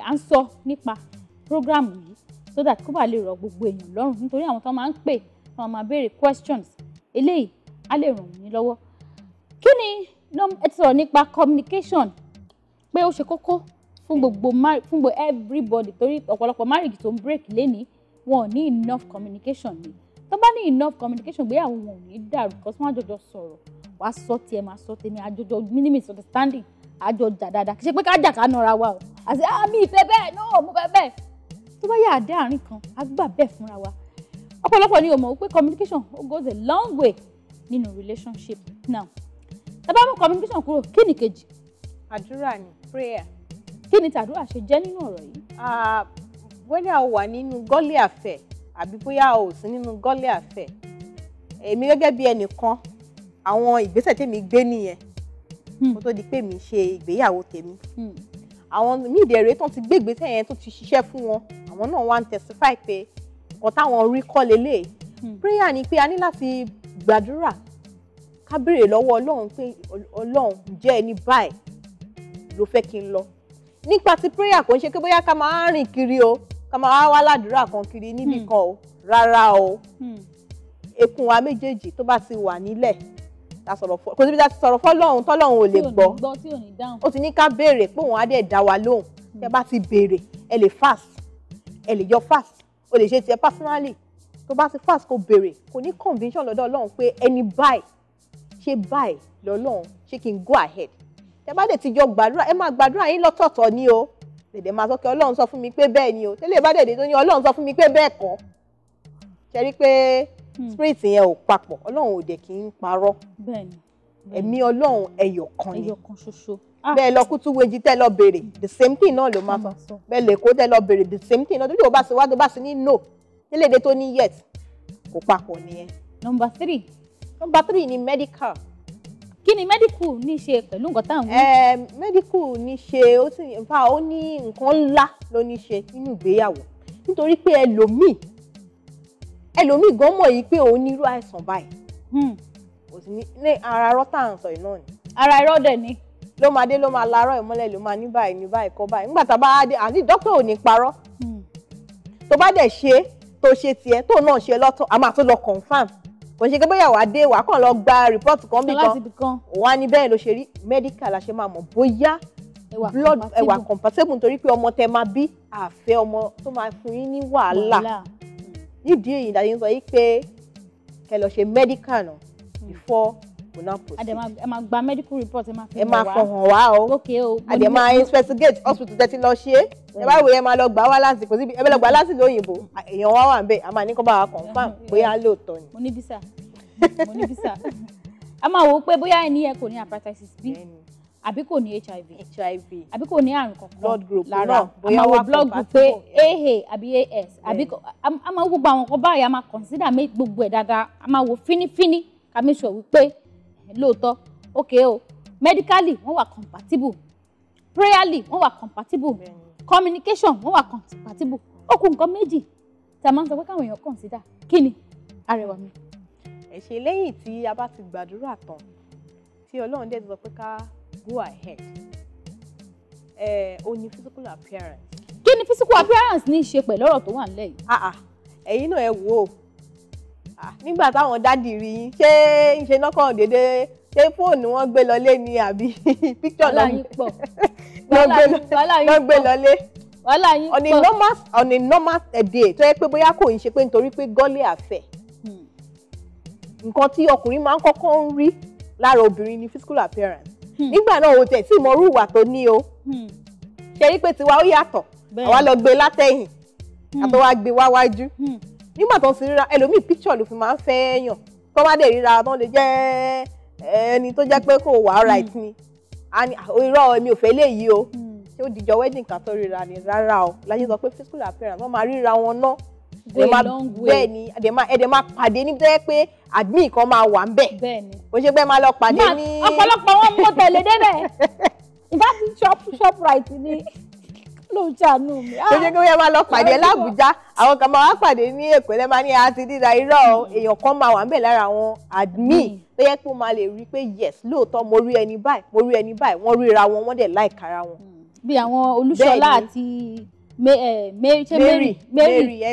À ń sọ nípa prógráàmù yìí so that kó bá lè rọ gbogbo èèyàn lọ́rùn nítorí àwọn tó máa ń pè wọ́n máa béèrè questions eléyìí á lè ràn yín lọ́wọ́. Kí ni ẹ ti sọ̀rọ̀ nípa communication pé ó ṣe kókó fún gbogbo everybody torí ọ̀pọ̀lọpọ̀ marriage tó ń break lénìí wọn ò ní enough communication ni tó bá ní enough communication gbéyàwó wọn ò ní dàrú kó wọ́n àjọjọ sọ̀rọ̀ wàá sọ tiẹ̀ máa sọ tèmi àjọjọ misunderstanding àjọ jà dáadáa kì í ṣe pé ká jà ká nọra wa o àti mi ìfẹ́ bẹ́ẹ̀ náà mo fẹ́ bẹ́ẹ̀ tó bá yà á dé àárín kan á gbà bẹ́ẹ̀ fúnra wa. Ọ̀pọ̀lọpọ̀ ni ó mọ̀ pé communication goes a long way nínú relationship. Now tá bá mú communication kúrò kí ni kejì? Àdúrà ni prayer. Kí ni tàdúrà ṣe jẹ́ nínú ọ̀rọ̀ yìí? Bóyá o wà nínú godly affair àbí bóyá o ò sí nínú godly affair èmi gẹ́gẹ́ bí ẹnìkan àwọn ìgbésẹ̀ tèmi gbé nìyẹn kó tó di pé mi ṣe ìgbéyàwó tèmi. Àwọn míì dẹ̀rẹ̀ tó ti gbé ìgbésẹ̀ yẹn tó ti ṣiṣẹ́ fún wọn àwọn náà wá ń testify pé nǹkan táwọn rí kọ́ lélẹ̀. Prayer ni pé a ní láti gbàdúrà ká béèrè lọ́wọ́ Ọlọ́run pé Ọlọ́run ǹjẹ́ ẹni báyìí ló fẹ́ kí n lọ. Nípa ti prayer kò ń ṣe pé bóyá ká máa rìn kiri o, ká máa wá ládùúrà kan kiri níbì kan o, rárá o. Ekun wa méjèèjì tó bá ti wà nílẹ̀ ta sọ̀rọ̀ fọ́, kò síbi tá ti sọ̀rọ̀ fọ́lọ́run tọ́lọ́run ò lè gbọ́. Ó ti ní ká béèrè pé òun á dẹ̀ dá wa lóhùn. Tẹ́ bá ti béèrè, ẹ lè fast, ẹ lè yọ fast, o lè ṣe tiẹ̀ personally. Tó bá ti fast kó béèrè, kò ní conviction lọ́dọ̀ Ọlọ́run pé ẹni báyìí ṣe báyìí lọ́lọ́run ṣé kí n go ahead. Tẹ́ bá dẹ̀ ti jọ gbàdúrà, ẹ máa gbàdúrà yín lọ́tọ̀ọ̀tọ̀ ni o. Dẹ̀dẹ̀ máa sọ pé Ọlọ́run sọ fún mi pé bẹ́ẹ̀ ni o. Tẹ́lẹ̀ bá dẹ̀dẹ̀ tó ní Ọlọ́run sọ fún mi pé bẹ́ẹ̀ kọ́. Ṣé rí pé spirit yẹn ò papọ̀, Ọlọ́run ò dẹ̀ kí ń parọ́. Bẹ́ẹ̀ni. Ẹ̀mí Ọlọ́run ẹyọ kan ni. Ẹyọ kan ṣoṣo. Bẹ́ẹ̀ lọ kútú wejì tẹ́ lọ béèrè, the same thing náà ló máa sọ. Bẹ́ẹ̀ lè kó tẹ́ lọ béèrè, the same thing náà. Tó bá ṣe wá tó bá ṣe ní no, nílédè tó ní yes, kò papọ̀ nìyẹn. Number 3. Number 3 ni medical. Kí ni medical ní ṣe pẹ̀lú nǹkan táwọn wí? Medical ní ṣe, ó sì ń fa ó ní nǹkan ńlá ló ní ṣe nínú ìgbéyàwó. Nítorí pé ẹlòmíì gan mọ̀ yìí pé òun ní irú àìsàn báyìí. Kò sí ní ara irọ́ tá à ń sọ yìí náà ni. Ara irọ́ dẹ̀ ni. Ló máa dé ló máa larọ́ ìmọ́lẹ̀ ló máa ní báyìí kọ́ báyìí. Nígbà tá a bá dé, àní dókítà ò ní parọ́. Tó bá dẹ̀ ṣe tó ṣe tiẹ̀ tó náà ṣe lọ́tọ̀, a máa tó lọ confirm. Kò ṣe pé bóyá wàá dé wàá kàn lọ gba report kan bí kan. Òun á ní bẹ́ẹ̀ ló ṣe rí. Medical la ṣe máa mọ̀ bóyá blood ẹwà compatible nítorí pé ọmọ tẹ máa bí àfẹ́ ọmọ tó máa fún yín ní wàhálà. Nídìí èyí ìdájọ́ sọ yìí pé kẹ́ lọ ṣe medical náà before we now proceed. Ẹ máa gba medical report, ẹ máa fi hàn wá o. Àdè máa investigate hospital tẹ́tí lọ ṣe é. Ẹ bá wòye ẹ máa lọ gbà wá láti kò síbi ẹ bẹ lọ gbà láti lóyìnbó. Èèyàn wá wà ń bẹ̀, a máa ní kó bá wa confirm bóyá lóòótọ́ ni. Mo ní visa. A máa wò ó pé bóyá ẹni yẹn kò ní hepatitis B àbí kò ní HIV àbí kò ní àrùn kankan blood group lára. A máa wo blood group pé AA àbí AS àbí a máa wo gbogbo àwọn nǹkan báyìí, a máa consider gbogbo ẹ̀ dáadáa, a máa wo fínífíní ká make sure wípé lóòótọ́ okay o medically wọ́n wà compatible, prayerly wọ́n wà compatible, communication wọ́n wà compatible. Ó kù nǹkan méjì tí a máa ń sọ pé káwọn èèyàn consider. Kí ni arẹwà mi? Ẹ ṣe lẹ́yìn tí a bá ti gbàdúrà tán tí Ọlọ́run dẹ̀ ti sọ pé ká go ahead. Ó ní physical appearance. Kí ni physical appearance ní í ṣe pẹ̀lú ọ̀rọ̀ tó wà nílẹ̀ yìí? Ẹ̀yin náà ẹ wò ó. Nígbà táwọn dádì rí yín, ṣé ń ṣe nọ́kàn dédé, ṣé fóònù wọn gbé lọlé ni àbí picture náà yín pọ̀. Wọ́n gbé lọlé. Wàhálà yín pọ̀. On a normal day tó yẹ pé bóyá kò ń ṣe pé nítorí pé gọ́lé àfẹ́. Nǹkan tí ọkùnrin máa ń kọ́kọ́ ń rí lára obìnrin ni physical appearance. Nígbà náà o tẹ̀ tí mo rú ìwà tó ní o. Ṣe rí pé tiwa ó yàtọ̀. Àwa lọ gbé látẹ̀yìn. Àtọ́ wa gbé wá wájú. Nígbà tó ń sin ríra ẹlòmíì picture ló fi máa ń fẹ́ yàn. Tó bá dẹ̀ ríra tó lè jẹ́ ẹni tó jẹ́ pé kò wà right ni. Irọ́ mi ò fẹ́ léyìí o. Ṣé ó dìjọ wedding kan tó ríra ni rárá o. Láyé sọ pé physical appearance wọ́n máa ríra wọn náà. Bẹ́ẹ̀ ni ẹ̀dẹ̀ máa pàdé níbi tó yẹ pé admin kan máa wà ń bẹ̀. Bẹ́ẹ̀ni. Kò ṣe pé máa lọ pàdé ní. Ọ̀pọ̀lọpọ̀ wọn mú tẹ̀lé débẹ̀. Ìfá shop right ni ló ń ṣàánú mi. Kò ṣe pé wọ́n máa lọ pàdé l'Àbújá, àwọn kan máa wá pàdé ní Èkó lẹ́ máa ní àti dídá irọ́ èèyàn kan máa wà ń bẹ̀ lára àwọn admin tó yẹ pé ó máa lè rí pé yes lóòótọ́ mo rí ẹni báyìí, wọ́n ríra wọn, wọ́n dẹ̀ like ara wọn. Bí àwọn Olúṣọlá àti Mary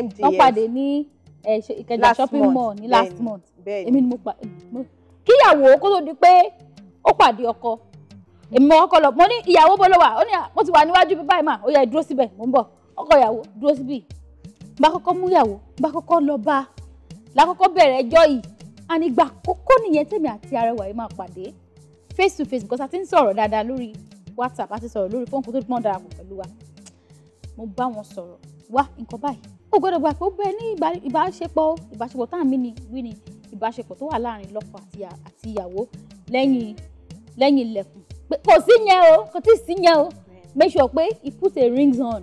MD wọ́n pàdé ní Ìkẹjà shopping mall ní last month. Èmi ni mo pàdé. Kíyàwó kó tó di pé ó pàdé ọkọ. Èmi mo kọ́kọ́ lọ, mo ní ìyàwó bó ló wà, ó ní mo ti wà níwájú bí báyìí mà, ó yá dúró síbẹ̀, mo ń bọ̀. Ọkọ ìyàwó dúró síbí. Bá kọ́kọ́ mú ìyàwó, bá kọ́kọ́ lọ bá. Lákọ́kọ́ bẹ̀rẹ̀ ẹjọ́ yìí. Ànígbà kókó nìyẹn tèmi àti arẹwà yìí máa pàdé face to face because a ti ń sọ̀rọ̀ dáadáa lórí WhatsApp, a ti sọ̀rọ̀ lórí fóònù kó tó pọ́n darapọ̀ pẹ̀lú wa. Mo bá wọn sọ̀rọ̀ wá nǹkan báyìí. Ó gbọ́dọ̀ gbà pé ó bẹ ní ìbáṣepọ̀ tá à ń wí ni ìbáṣepọ̀ tó wà láàrin lọ́kọ àti ìyàwó lẹ́yìn ilẹ̀kùn. Kò sí yẹn o, kò tí ì sí yẹn o. Make sure pé he put a rings on.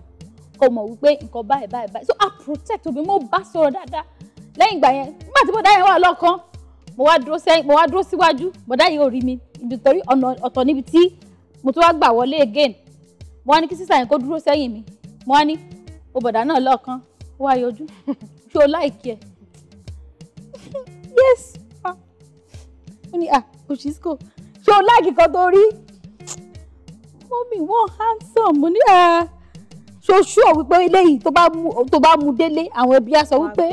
Kò mọ̀ wípé nǹkan báyìí. So I protect obìnrin, mo bá sọ̀rọ̀ dáadáa. Lẹ́yìn ìgbà yẹn, nígbà tí bọ̀dá yẹn wà lọ́kàn, mo wá dúró síwájú. Bọ̀dá yìí ò rí mi nítorí ọ̀nà ọ̀tọ̀ níbi tí mo tún wá gbà wọlé again. Mo wá ní kí sísà yẹn kó dúró sẹ́yìn mi. Mo wá ní o bọ̀dá náà lọ́kàn, ó wá yọjú. Ṣé o láìkí ẹ? Yes. ó ní Oshisco ṣé o láìkì kan tó rí mọ́mì wọ́n handsome mo ní ṣoṣù ọ̀ wípé eléyìí tó bá mú délé àwọn ẹbí á sọ wípé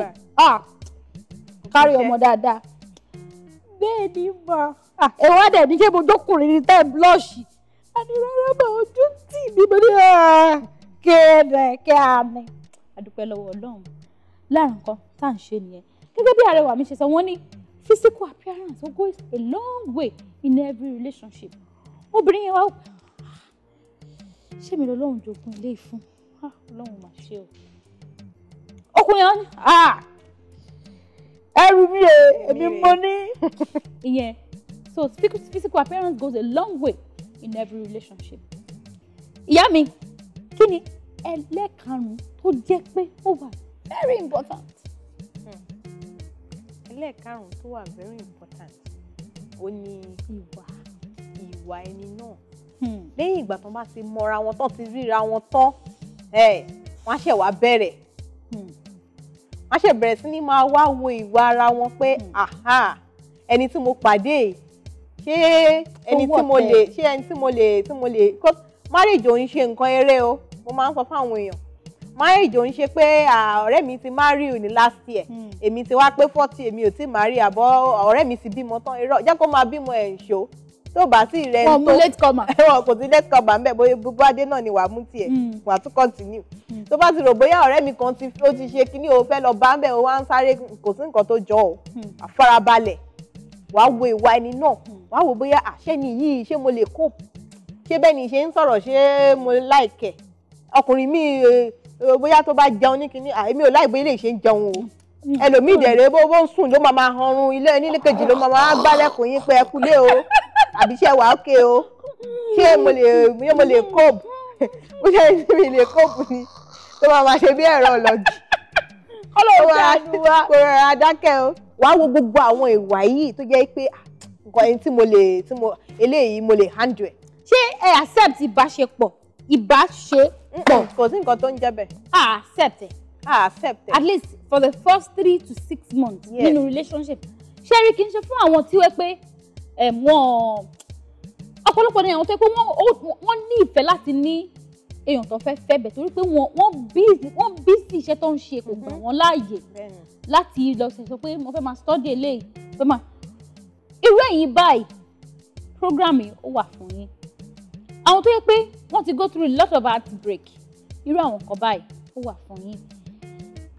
kárí ọmọ dáadáa bẹ́ẹ̀ ni mà ẹ̀wọ́n dẹ̀ ní ṣé mo jókòrin ní tẹ́ blush àní rárá mà ojú tì mí mo ní kí a ní adúpẹ́ lọ́wọ́ Ọlọ́run lára nǹkan tá à ń ṣe nìyẹn gẹ́gẹ́ bí arẹwà mi ṣe sọ wọ́n ní physical appearance goes a long way in every relationship obìnrin yẹn wá ṣé mi lọ́lọ́run jogún ilé ìfún Ọlọ́run mà ṣe o ọkùnrin yẹn ẹrù mi èmi mo ní ìyẹn so physical appearance goes a long way in every relationship ìyá mi kí ni ẹlẹ́karùn-ún tó jẹ́ pé ó wà very important. ẹlẹ́karùn-ún tó wà very important ó ní ìwà ẹni náà lẹ́yìn ìgbà tó bá ti mọra wọn tán ti ríra wọn tán wọ́n á ṣẹ̀ wá bẹ̀rẹ̀ wọ́n á ṣẹ̀ bẹ̀rẹ̀ sí ní máa wá wo ìwà ara wọn pé ẹni tí mo pàdé ṣé ẹni tí mo lè marriage ò ń ṣe nǹkan eré o mo máa ń sọ fáwọn èèyàn marriage ò ń ṣe pé ọ̀rẹ́ mi ti marry ní last year èmi ti wá pé 40 èmi ò tí marry àbọ̀ ọ̀rẹ́ mi ti bímọ tán irọ́ jẹ́ kó máa bímọ ẹ̀ ń ṣó tó bá sí rẹ̀ tó late comer kò sí late comer ń bẹ̀ bóyá gbogbo adé náà ni wàá mú tiẹ̀ wàá tún continue tó bá ti rò bóyá ọ̀rẹ́ mi kan ó ti ṣe kíní o fẹ́ lọ bá ń bẹ̀ o wá ń sáré kò sí nǹkan tó jọ o àfarabalẹ̀ wàá wo ìwà ẹni náà wàá wo bóyá àṣẹ ni yìí ṣé mo lè cope ṣé bẹ́ẹ̀ ni ṣe ń sọ̀rọ̀ ṣé mo like ẹ̀ ọkùnrin mi bóyá tó bá jẹun ní kíní èmi ò láì bóyá lè ṣe ń jẹun o ẹlòmíì dẹ̀rẹ̀ bó ń sùn ló máa hanrun ilé nílé kejì ló máa gbálẹ̀kùn yín pé ẹ kúlé o àbí ṣé wàá ókè o ṣé mo lè cope bó ṣe mi lè cope ni tó máa ṣe bí ẹ̀rọ ọlọ́jì kò rọra dákẹ́ o wàá wo gbogbo àwọn ìwà yìí tó jẹ́ pé nǹkan ẹni tí eléyìí mo lè handle ẹ̀. ṣé ẹ accept ìbáṣepọ̀ kò sí nǹkan tó ń jẹ́ bẹ́ẹ̀. accept it. At least for the first 3 to 6 months nínú relationship ṣé rí kí n ṣe fún àwọn tí wọ́n pé wọ́n ọ̀pọ̀lọpọ̀ ní àwọn tó pé wọ́n ní ìfẹ́ láti ní èèyàn tó fẹ́ bẹ̀ torí pé wọ́n busy iṣẹ́ tó ń ṣe kò gbà wọ́n láàyè láti lọ sọ pé mo fẹ́ máa study eléyìí fẹ́ máa irú ẹ̀yin báyìí program yìí ó wà fún yín àwọn tó yẹ pé wọ́n ti go through a lot of heartbreak irú àwọn kan báyìí ó wà fún yín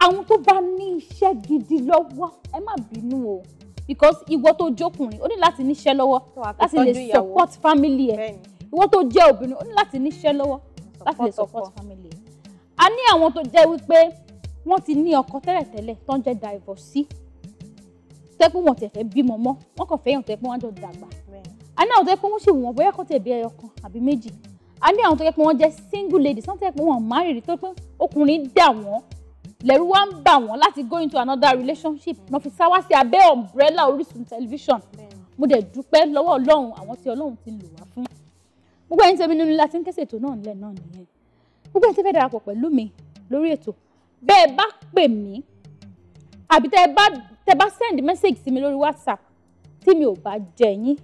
àwọn tó bá ní iṣẹ́ gidi lọ́wọ́ ẹ má bínú o because ìwọ tó jókùnrin ó ní láti níṣẹ́ lọ́wọ́ láti lè support family ẹ̀ ìwọ tó jẹ́ obìnrin ó ní láti níṣẹ́ lọ́wọ́ láti lè support family ẹ̀ a ní àwọn tó jẹ́ wípé wọ́n ti ní ọkọ tẹ́lẹ̀tẹ́lẹ̀ tó ń jẹ́ divorcee tẹ́ pé wọ́n tẹ̀ fẹ́ bímọ mọ́ wọ́n kàn fẹ́yàn tẹ́ pé wọ́n jọ dàgbà a ní àwọn tó yẹ pé wọ́n ṣì wọ̀n bóyá kọ́ tẹ̀ bí ẹyọ kan àbí méjì a ní àwọn tó yẹ pé wọ́n jẹ́ single ladies wọ́n tẹ̀ pé wọ́n married tó pé ọkùnrin dà wọ́n lẹ́rù wá ń bà wọ́n láti go into another relationship wọ́n fi sá wá sí abẹ́ umbrella Orísun television mo dẹ̀ dúpẹ́ lọ́wọ́ Ọlọ́run àwọn tí Ọlọ́run ti lò wá fún gbogbo ẹ̀yin tẹ́mi nínú láti ń kẹ́sẹ̀ ètò náà nílẹ̀ náà nìyẹn gbogbo ẹ̀yin tẹ́ fẹ́ darapọ̀ pẹ̀lú mi lórí ètò bẹ́ẹ̀ bá pè mí àbí tẹ́ bá send message sí mi lórí WhatsApp tí mi ò bá jẹ yín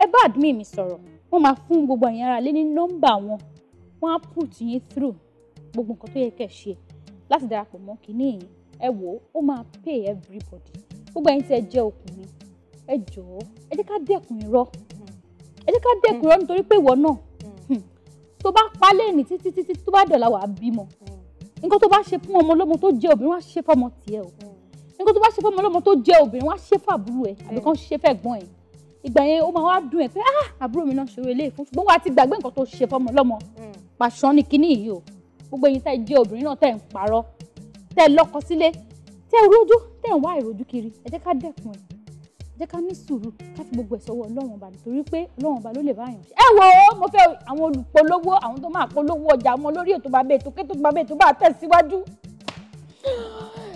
ẹ bá admin mi sọ̀rọ̀ wọ́n máa fún gbogbo ẹ̀yin ará lé ní nọ́mbà wọn wọ́n á put yín through gbogbo nǹkan tó yẹ kẹ́ ṣe láti darapọ̀ mọ́ kínní yìí ẹ wò ó máa pay everybody gbogbo ẹ̀yin tí ẹ jẹ́ ọkùnrin ẹ jọ̀ọ́ ẹ jẹ́ ká dẹ́kun irọ́ nítorí pé ìwọ náà tó bá palẹ̀ ní títí tó bá dọ̀la wà á bímọ nǹkan tó bá ṣe fún ọmọ ọlọ́mọ tó jẹ́ obìnrin wá ṣe fọ́mọ tiẹ̀ o nǹkan tó bá ṣe fọ́mọ ọlọ́mọ tó jẹ́ obìnrin wá ṣe fàbúrò ẹ̀ àbí kan ṣe fẹ́gbọ́n ẹ̀ ìgbà yẹn ó máa wá dùn ẹ̀ pé àbúrò mi náà ṣòro eléyìí fún ṣùgbọ́n wàá ti gbàgbé nǹkan tó ṣe fọ́mọ ọlọ́mọ pàṣán ni kinní yìí o gbogbo ẹ̀yin tẹ́ jẹ́ obìnrin náà tẹ́ ń parọ́ tẹ́ lọ́kọ sílé tẹ́ rojú tẹ́ ń wá ìrojú kiri ẹ jẹ́ ká dẹ́kun ẹ̀ ẹ jẹ́ ká ní sùúrù ká fi gbogbo ẹ̀ sọ́wọ́ Ọlọ́run ọba nítorí pé Ọlọ́run ọba ló lè bá yàn ṣe. ẹ wo mo fẹ́ àwọn olùpolówó àwọn tó máa polówó ọjà wọn lórí ètò bàbá ètò kétò bàbá ètò bá tẹ̀síwájú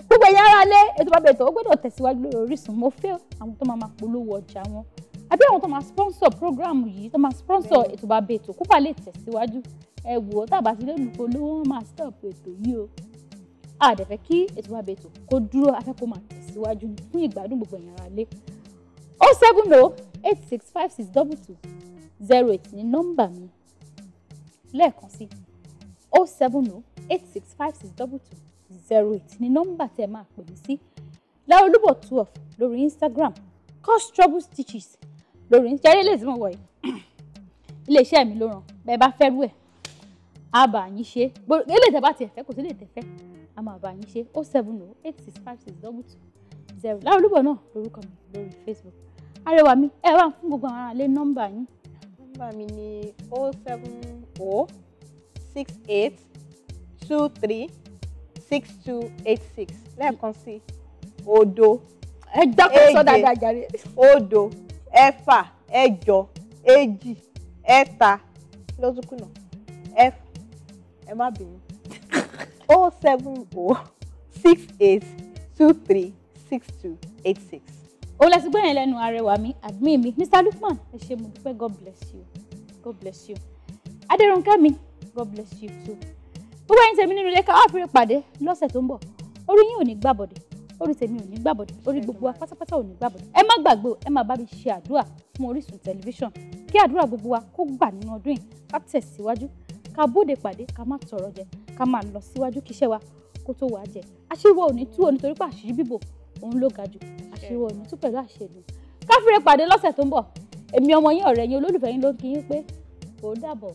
gbogbo ẹ̀yin ará lé ètò bàbá ètò ó gbọ́dọ̀ tẹ̀síwájú lórí Orísun mo fẹ́ àwọn tó máa polówó ọjà wọn àbí àwọn tó máa sponsor program yìí tó máa sponsor ètò bàbá ètò kó bá lè tẹ̀síwájú ẹ wò ó tàbá sí lẹ́nu polówó wọn máa stop ètò yìí o a dẹ̀ fẹ́ kí ètò bàbá ètò kó dúró afẹ́ kó máa tẹ̀síwájú fún ìgbádùn gbogbo ẹ̀yin ará lé 07086562208 ní nọ́mbà mi lẹ́ẹ̀kan sí 07086562208 ní nọ́mbà tẹ́ máa pè mí sí. Lara Olubo 12 lórí Instagram, cause trouble stitches lórí Instagram. Ilé ìsìnkú wọ̀nyí iléeṣẹ́ mi ló ràn bẹ́ẹ̀ bá fẹ́ rú ẹ̀ á bá yín ṣe. Ilé ìtẹ̀bá tiẹ̀ fẹ́ kò sí ilé ìtẹ̀fẹ́ a máa bá yín ṣe. 07086562208. Lara Olubo náà lórúkọ mi lórí Facebook. Arẹwà mi ẹ wá fún gbogbo àwọn ará nọ́mbà yín. Nọ́mbà mi ni 07068236286 lẹ́ẹ̀kan sí òdo Ẹ dákẹ́ sọ dáadáa jàre. òdo ẹ̀fà ẹ̀jọ èjì ẹ̀ta lójúkùnà ẹ̀fà ẹ má bínú 07068236286. Òun lẹ́sìn gbẹ̀yìn lẹ́nu arẹwà mi admin mi Mr. Lukman ẹ ṣé mo dúpẹ́. God bless you, God bless you. Adérónkẹ́ mi God bless you too. Gbogbo ẹ̀yin tèmi nínú ilé ká wá fi pàdé lọ́sẹ̀ tó ń bọ̀. Orí yín ò ní gbàbọ̀dẹ̀, orí tèmi ò ní gbàbọ̀dẹ̀, orí gbogbo wa pátápátá ò ní gbàbọ̀dẹ̀. Ẹ má gbàgbé o, ẹ má bá mi ṣe àdúrà fún Orísun tẹlifíṣàn kí àdúrà gbogbo wa kó gbà nínú ọdún yìí, ká tẹ̀síwájú, ká bóde pàdé, ká má tọrọ jẹ, ká má lọ síwájú kíṣẹ́ wa kó tó wàá jẹ. Àṣírí wa ò ní tú o nítorí pé àṣírí bíbò òun ló ga jù. Àṣírí wa ò ní tú pẹ̀lú àṣírí. Ká fi pàdé lọ́sẹ̀ tó ń bọ̀. Èmi ọmọ yín ọ̀rẹ́ yín olólùfẹ́ yín ló ń kí yín pé ó dàbọ̀.